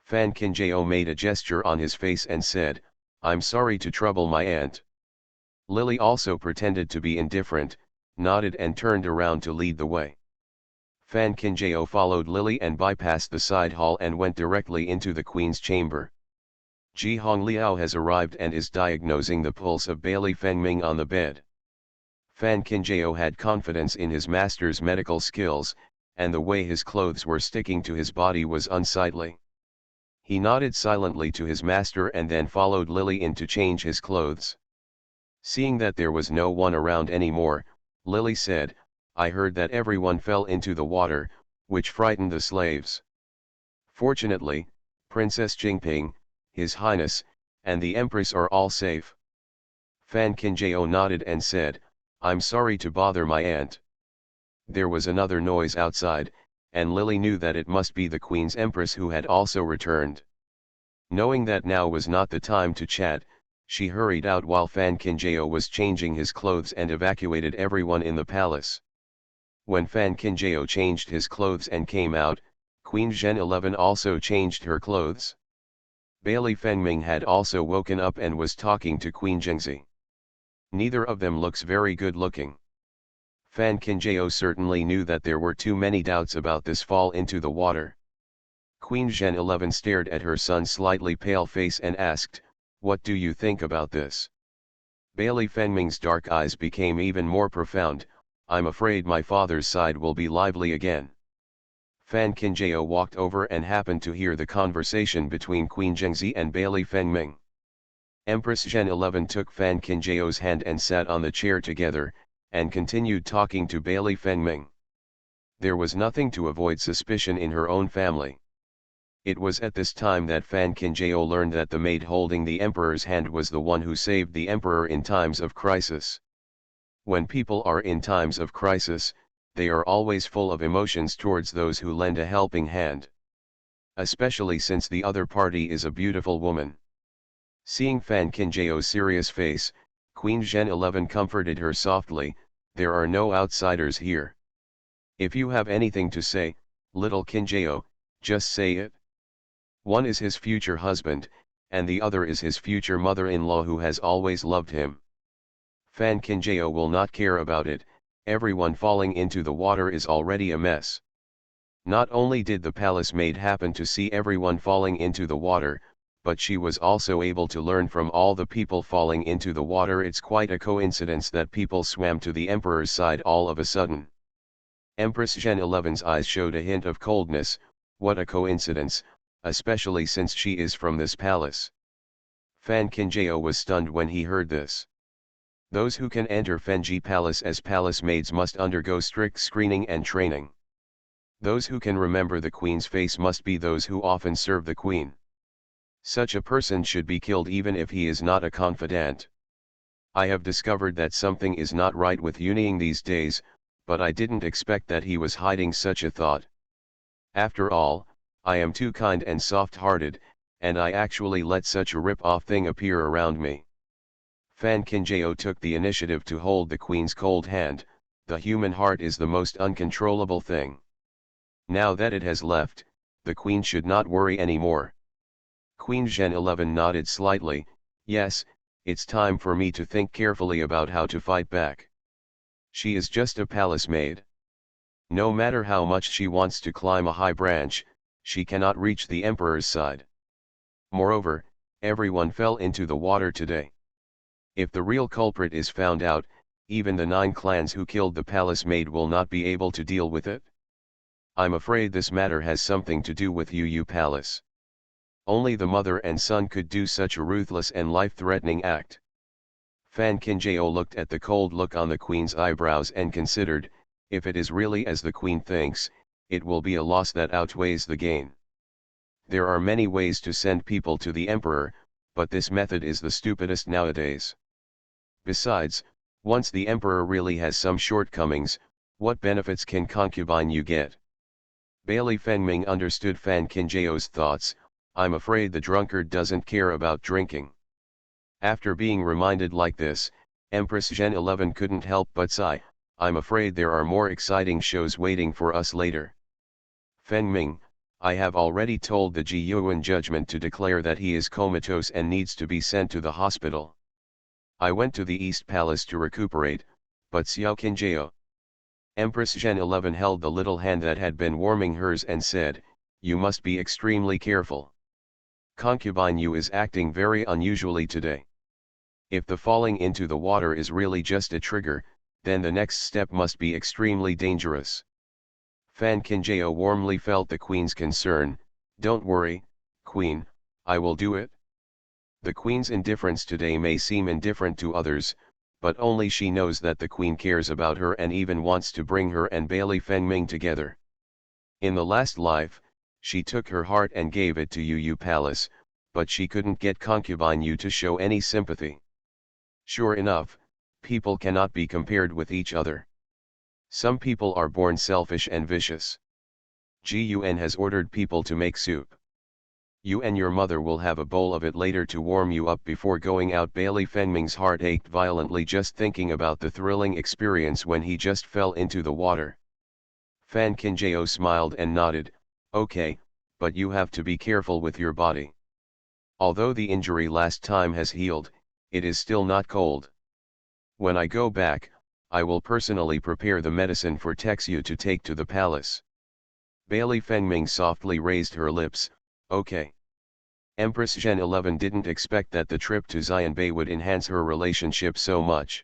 S1: Fan Qinjiao made a gesture on his face and said, "I'm sorry to trouble my aunt." Lily also pretended to be indifferent, nodded and turned around to lead the way. Fan Qinjiao followed Lily and bypassed the side hall and went directly into the queen's chamber. Ji Hongliao has arrived and is diagnosing the pulse of Bailey Fengming on the bed. Fan Qinjiao had confidence in his master's medical skills, and the way his clothes were sticking to his body was unsightly. He nodded silently to his master and then followed Lily in to change his clothes. Seeing that there was no one around anymore, Lily said, "I heard that everyone fell into the water, which frightened the slaves. Fortunately, Princess Jingping, His Highness, and the Empress are all safe." Fan Qinjiao nodded and said, "I'm sorry to bother my aunt." There was another noise outside, and Lily knew that it must be the Queen's Empress who had also returned. Knowing that now was not the time to chat, she hurried out while Fan Qinjiao was changing his clothes and evacuated everyone in the palace. When Fan Qinjiao changed his clothes and came out, Queen Zhen 11 also changed her clothes. Bailey Fengming had also woken up and was talking to Queen Jingzi. Neither of them looks very good looking. Fan Qinjiao certainly knew that there were too many doubts about this fall into the water. Queen Zhen 11 stared at her son's slightly pale face and asked, "What do you think about this?" Bailey Fengming's dark eyes became even more profound. "I'm afraid my father's side will be lively again." Fan Qinjiao walked over and happened to hear the conversation between Queen Jingzi and Bailey Fengming. Empress Zhen 11 took Fan Qinjiao's hand and sat on the chair together, and continued talking to Bailey Fengming. There was nothing to avoid suspicion in her own family. It was at this time that Fan Qinjiao learned that the maid holding the emperor's hand was the one who saved the emperor in times of crisis. When people are in times of crisis, they are always full of emotions towards those who lend a helping hand. Especially since the other party is a beautiful woman. Seeing Fan Qinjiao's serious face, Queen Zhen 11 comforted her softly, "There are no outsiders here. If you have anything to say, little Qinjiao, just say it. One is his future husband, and the other is his future mother-in-law who has always loved him. Fan Qinjiao will not care about it, everyone falling into the water is already a mess. Not only did the palace maid happen to see everyone falling into the water, but she was also able to learn from all the people falling into the water. It's quite a coincidence that people swam to the emperor's side all of a sudden. Empress Gen 11's eyes showed a hint of coldness. What a coincidence, especially since she is from this palace. Fan Kinjao was stunned when he heard this. Those who can enter Fenji Palace as palace maids must undergo strict screening and training. Those who can remember the queen's face must be those who often serve the queen. Such a person should be killed even if he is not a confidant. I have discovered that something is not right with Yuning these days, but I didn't expect that he was hiding such a thought. After all, I am too kind and soft-hearted, and I actually let such a rip-off thing appear around me. Fan Kinjao took the initiative to hold the queen's cold hand. The human heart is the most uncontrollable thing. Now that it has left, the queen should not worry anymore. Queen Gen 11 nodded slightly. Yes, it's time for me to think carefully about how to fight back. She is just a palace maid. No matter how much she wants to climb a high branch, she cannot reach the emperor's side. Moreover, everyone fell into the water today. If the real culprit is found out, even the 9 clans who killed the palace maid will not be able to deal with it. I'm afraid this matter has something to do with Yu Palace. Only the mother and son could do such a ruthless and life-threatening act. Fan Kinjao looked at the cold look on the queen's eyebrows and considered, if it is really as the queen thinks, it will be a loss that outweighs the gain. There are many ways to send people to the emperor, but this method is the stupidest nowadays. Besides, once the emperor really has some shortcomings, what benefits can concubine you get? Bailey Fengming understood Fan Kinjao's thoughts. I'm afraid the drunkard doesn't care about drinking. After being reminded like this, Empress Gen 11 couldn't help but sigh. I'm afraid there are more exciting shows waiting for us later. Fengming, I have already told the Ji Yuan judgment to declare that he is comatose and needs to be sent to the hospital. I went to the East Palace to recuperate, but Xiao Kinjao. Empress Gen 11 held the little hand that had been warming hers and said, you must be extremely careful. Concubine Yu is acting very unusually today. If the falling into the water is really just a trigger, then the next step must be extremely dangerous. Fan Kinjao warmly felt the queen's concern. Don't worry, queen, I will do it. The queen's indifference today may seem indifferent to others, but only she knows that the queen cares about her and even wants to bring her and Bailey Fengming together. In the last life, she took her heart and gave it to Yu Palace, but she couldn't get concubine Yu to show any sympathy. Sure enough, people cannot be compared with each other. Some people are born selfish and vicious. Yun has ordered people to make soup. You and your mother will have a bowl of it later to warm you up before going out. Bailey Fengming's heart ached violently just thinking about the thrilling experience when he just fell into the water. Fan Kinjao smiled and nodded, okay, but you have to be careful with your body. Although the injury last time has healed, it is still not cold. When I go back, I will personally prepare the medicine for Texu to take to the palace. Bailey Fengming softly raised her lips, okay. Empress Gen 11 didn't expect that the trip to Xianbei would enhance her relationship so much.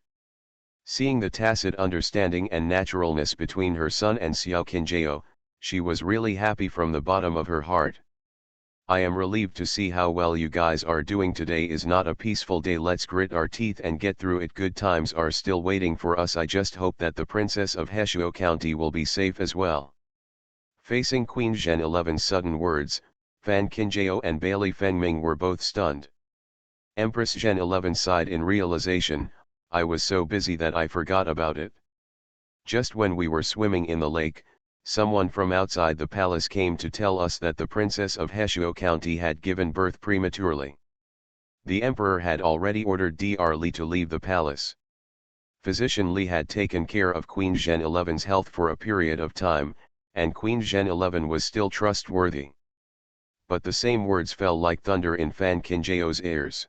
S1: Seeing the tacit understanding and naturalness between her son and Xiao Kinjao, she was really happy from the bottom of her heart. I am relieved to see how well you guys are doing. Today is not a peaceful day. Let's grit our teeth and get through it. Good times are still waiting for us. I just hope that the Princess of Heshuo County will be safe as well. Facing Queen Gen 11's sudden words, Fan Kinjao and Bailey Fengming were both stunned. Empress Gen 11 sighed in realization, I was so busy that I forgot about it. Just when we were swimming in the lake, someone from outside the palace came to tell us that the Princess of Heshuo County had given birth prematurely. The Emperor had already ordered Dr. Li to leave the palace. Physician Li had taken care of Queen Gen 11's health for a period of time, and Queen Gen 11 was still trustworthy. But the same words fell like thunder in Fan Kinjao's ears.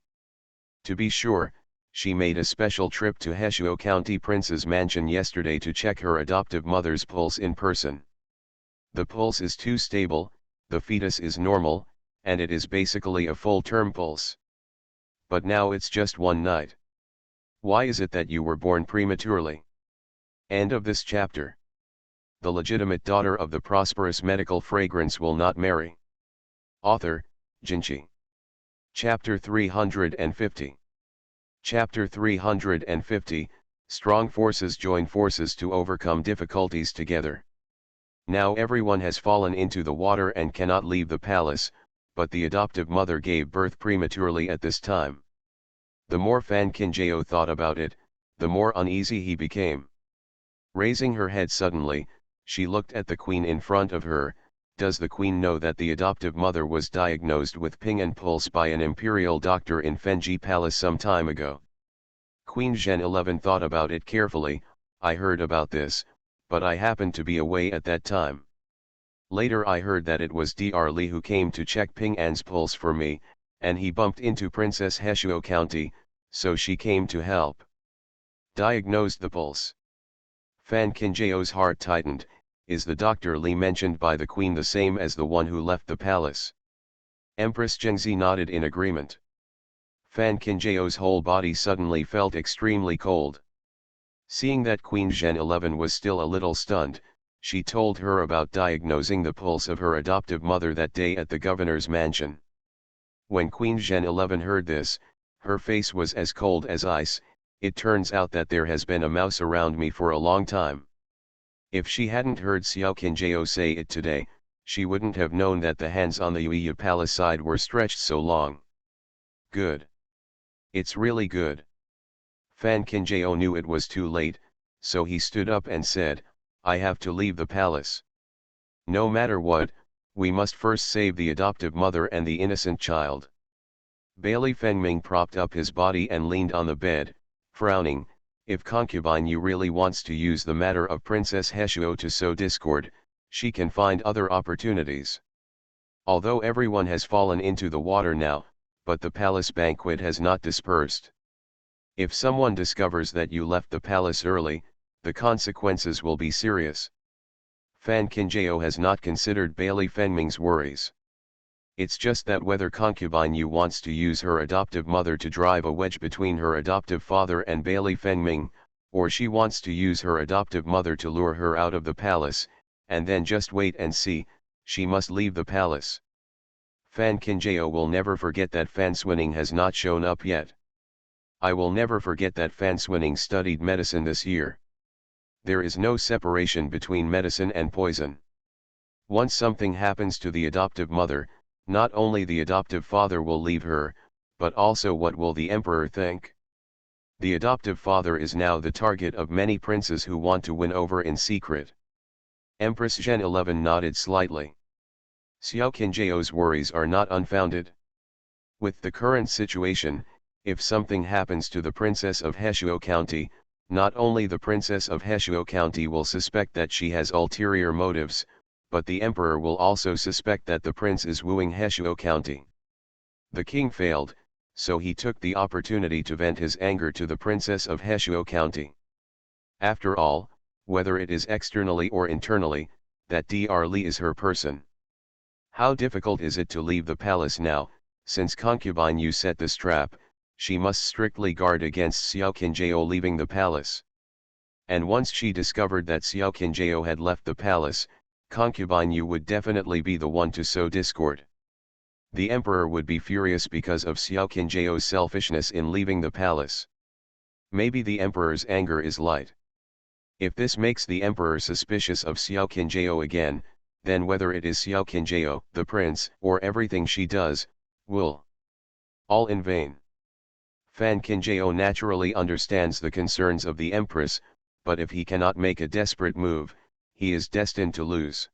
S1: To be sure, She made a special trip to Heshuo County Prince's mansion yesterday to check her adoptive mother's pulse in person. The pulse is too stable, the fetus is normal, and it is basically a full-term pulse. But now it's just one night. Why is it that you were born prematurely? End of this chapter. The legitimate daughter of the prosperous medical fragrance will not marry. Author, Jinchi. Chapter 350. Chapter 350, Strong forces join forces to overcome difficulties together. Now everyone has fallen into the water and cannot leave the palace, but the adoptive mother gave birth prematurely at this time. The more Fan Kinjao thought about it, the more uneasy he became. Raising her head suddenly, she looked at the queen in front of her. Does the queen know that the adoptive mother was diagnosed with ping and pulse by an imperial doctor in Fenji Palace some time ago? Queen Zhen 11 thought about it carefully. I heard about this, but I happened to be away at that time. Later I heard that it was Dr. Li who came to check Ping An's pulse for me, and he bumped into Princess Heshuo County, so she came to help. Diagnosed the pulse. Fan Kinjao's heart tightened. Is the Dr. Li mentioned by the queen the same as the one who left the palace? Empress Zhengzi nodded in agreement. Fan Kinjao's whole body suddenly felt extremely cold. Seeing that Queen Zhen 11 was still a little stunned, she told her about diagnosing the pulse of her adoptive mother that day at the governor's mansion. When Queen Zhen 11 heard this, her face was as cold as ice. It turns out that there has been a mouse around me for a long time. If she hadn't heard Xiao Qinjiao say it today, she wouldn't have known that the hands on the Yuya Palace side were stretched so long. Good. It's really good. Fan Qinjiao knew it was too late, so he stood up and said, I have to leave the palace. No matter what, we must first save the adoptive mother and the innocent child. Bailey Fengming propped up his body and leaned on the bed, frowning. If concubine Yu really wants to use the matter of Princess Heshuo to sow discord, she can find other opportunities. Although everyone has fallen into the water now, but the palace banquet has not dispersed. If someone discovers that you left the palace early, the consequences will be serious. Fan Kinjao has not considered Bailey Fengming's worries. It's just that whether concubine Yu wants to use her adoptive mother to drive a wedge between her adoptive father and Bailey Fengming, or she wants to use her adoptive mother to lure her out of the palace, and then just wait and see, she must leave the palace. Fan Kinjao will never forget that Fan Swinning has not shown up yet. I will never forget that Fan Swinning studied medicine this year. There is no separation between medicine and poison. Once something happens to the adoptive mother, not only the adoptive father will leave her, but also what will the emperor think? The adoptive father is now the target of many princes who want to win over in secret. Empress Zhen 11 nodded slightly. Xiao Qinjiao's worries are not unfounded. With the current situation, if something happens to the princess of Heshuo County, not only the princess of Heshuo County will suspect that she has ulterior motives, but the emperor will also suspect that the prince is wooing Heshuo County. The king failed, so he took the opportunity to vent his anger to the princess of Heshuo County. After all, whether it is externally or internally, that Dr. Li is her person. How difficult is it to leave the palace now? Since concubine Yu set the trap, she must strictly guard against Xiao Qinjiao leaving the palace. And once she discovered that Xiao Qinjiao had left the palace, concubine Yu would definitely be the one to sow discord. The emperor would be furious because of Xiao Qinjiao's selfishness in leaving the palace. Maybe the emperor's anger is light. If this makes the emperor suspicious of Xiao Qinjiao again, then whether it is Xiao Qinjiao, the prince, or everything she does, will all in vain. Fan Qinjiao naturally understands the concerns of the empress, but if he cannot make a desperate move, he is destined to lose.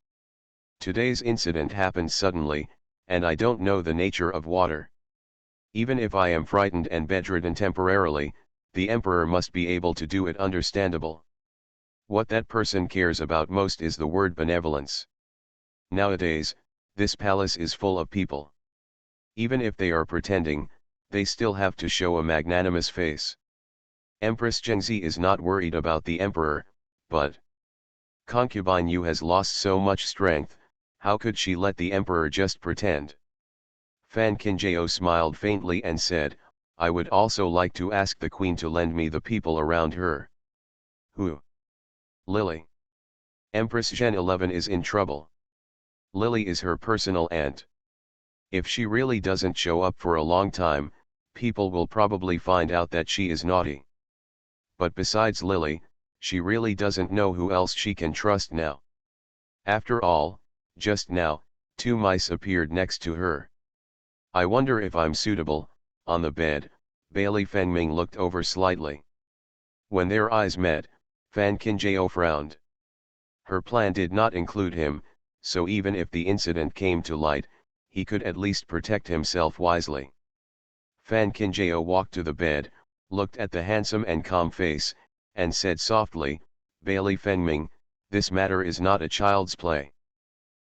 S1: Today's incident happened suddenly, and I don't know the nature of water. Even if I am frightened and bedridden temporarily, the emperor must be able to do it understandable. What that person cares about most is the word benevolence. Nowadays, this palace is full of people. Even if they are pretending, they still have to show a magnanimous face. Empress Zhengzi is not worried about the emperor, but concubine Yu has lost so much strength, how could she let the emperor just pretend? Fan Qinjiao smiled faintly and said, I would also like to ask the queen to lend me the people around her. Who? Lily. Empress Zhen 11 is in trouble. Lily is her personal aunt. If she really doesn't show up for a long time, people will probably find out that she is naughty. But besides Lily, she really doesn't know who else she can trust now. After all, just now, two mice appeared next to her. I wonder if I'm suitable. On the bed, Bailey Fengming looked over slightly. When their eyes met, Fan Qinjiao frowned. Her plan did not include him, so even if the incident came to light, he could at least protect himself wisely. Fan Qinjiao walked to the bed, looked at the handsome and calm face, and said softly, Bailey Fengming, this matter is not a child's play.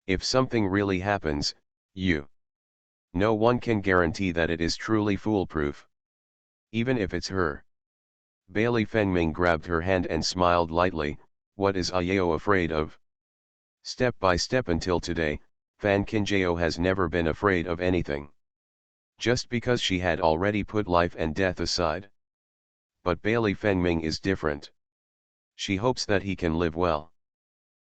S1: If something really happens, no one can guarantee that it is truly foolproof. Even if it's her. Bailey Fengming grabbed her hand and smiled lightly, what is Ayao afraid of? Step by step until today, Fan Qinjiao has never been afraid of anything. Just because she had already put life and death aside. But Bailey Fengming is different. She hopes that he can live well.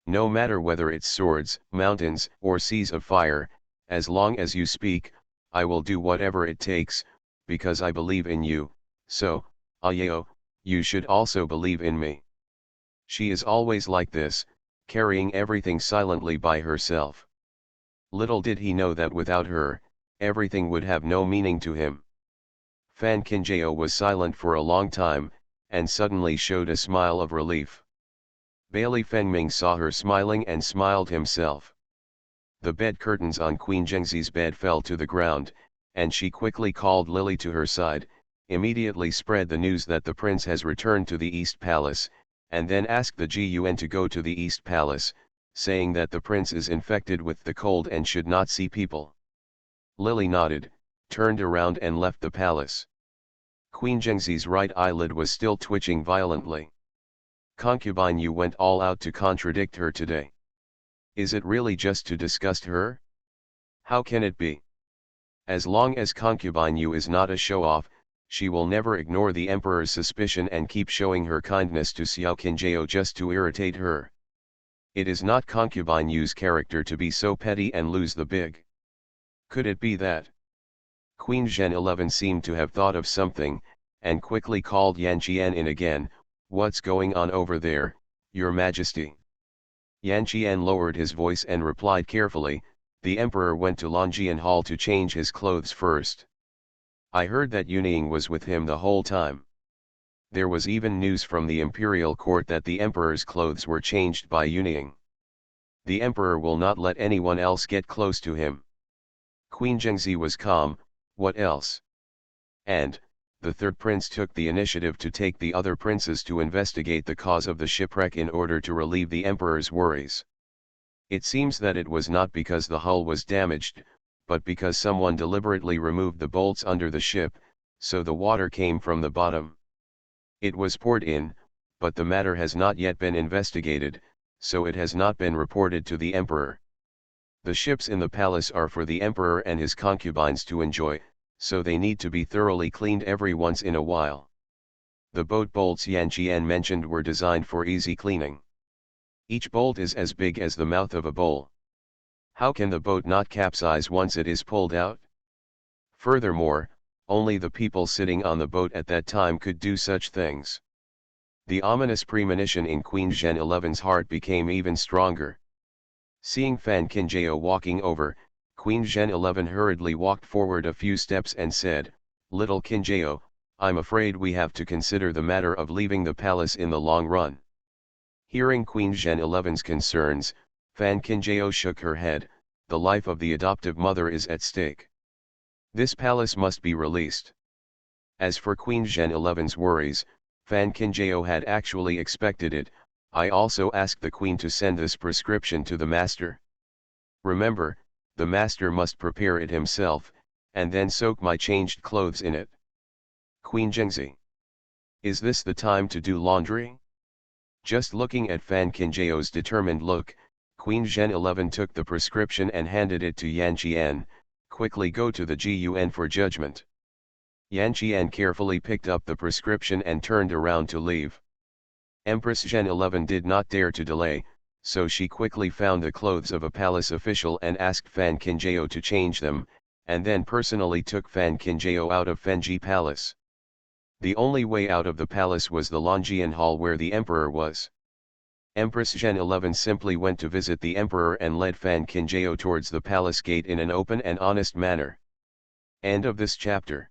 S1: No matter whether it's swords, mountains, or seas of fire, as long as you speak, I will do whatever it takes, because I believe in you, so, Ayao, you should also believe in me. She is always like this, carrying everything silently by herself. Little did he know that without her, everything would have no meaning to him. Fan Qinjiao was silent for a long time, and suddenly showed a smile of relief. Bailey Fengming saw her smiling and smiled himself. The bed curtains on Queen Zhengzi's bed fell to the ground, and she quickly called Lily to her side, immediately spread the news that the prince has returned to the East Palace, and then asked the Gun to go to the East Palace, saying that the prince is infected with the cold and should not see people. Lily nodded, turned around and left the palace. Queen Zhengzi's right eyelid was still twitching violently. Concubine Yu went all out to contradict her today. Is it really just to disgust her? How can it be? As long as concubine Yu is not a show-off, she will never ignore the emperor's suspicion and keep showing her kindness to Xiao Qinjiao just to irritate her. It is not concubine Yu's character to be so petty and lose the big. Could it be that? Queen Zhen 11 seemed to have thought of something, and quickly called Yan Qian in again. What's going on over there, Your Majesty? Yan Qian lowered his voice and replied carefully, the emperor went to Longjian Hall to change his clothes first. I heard that Yuning was with him the whole time. There was even news from the imperial court that the emperor's clothes were changed by Yuning. The emperor will not let anyone else get close to him. Queen Zhengzi was calm, what else? And, the third prince took the initiative to take the other princes to investigate the cause of the shipwreck in order to relieve the emperor's worries. It seems that it was not because the hull was damaged, but because someone deliberately removed the bolts under the ship, so the water came from the bottom. It was poured in, but the matter has not yet been investigated, so it has not been reported to the emperor. The ships in the palace are for the emperor and his concubines to enjoy, so they need to be thoroughly cleaned every once in a while. The boat bolts Yan Qian mentioned were designed for easy cleaning. Each bolt is as big as the mouth of a bowl. How can the boat not capsize once it is pulled out? Furthermore, only the people sitting on the boat at that time could do such things. The ominous premonition in Queen Zhen 11's heart became even stronger. Seeing Fan Qinjiao walking over, Queen Zhen 11 hurriedly walked forward a few steps and said, Little Qinjiao, I'm afraid we have to consider the matter of leaving the palace in the long run. Hearing Queen Zhen 11's concerns, Fan Qinjiao shook her head, the life of the adoptive mother is at stake. This palace must be released. As for Queen Zhen 11's worries, Fan Qinjiao had actually expected it. I also asked the queen to send this prescription to the master. Remember, the master must prepare it himself, and then soak my changed clothes in it. Queen Zhengzi. Is this the time to do laundry? Just looking at Fan Qingjiao's determined look, Queen Zhen 11 took the prescription and handed it to Yan Qian. Quickly go to the Gun for judgment. Yan Qian carefully picked up the prescription and turned around to leave. Empress Zhen 11 did not dare to delay, so she quickly found the clothes of a palace official and asked Fan Qingjiao to change them, and then personally took Fan Qingjiao out of Fenji Palace. The only way out of the palace was the Longjian Hall where the emperor was. Empress Zhen 11 simply went to visit the emperor and led Fan Qingjiao towards the palace gate in an open and honest manner. End of this chapter.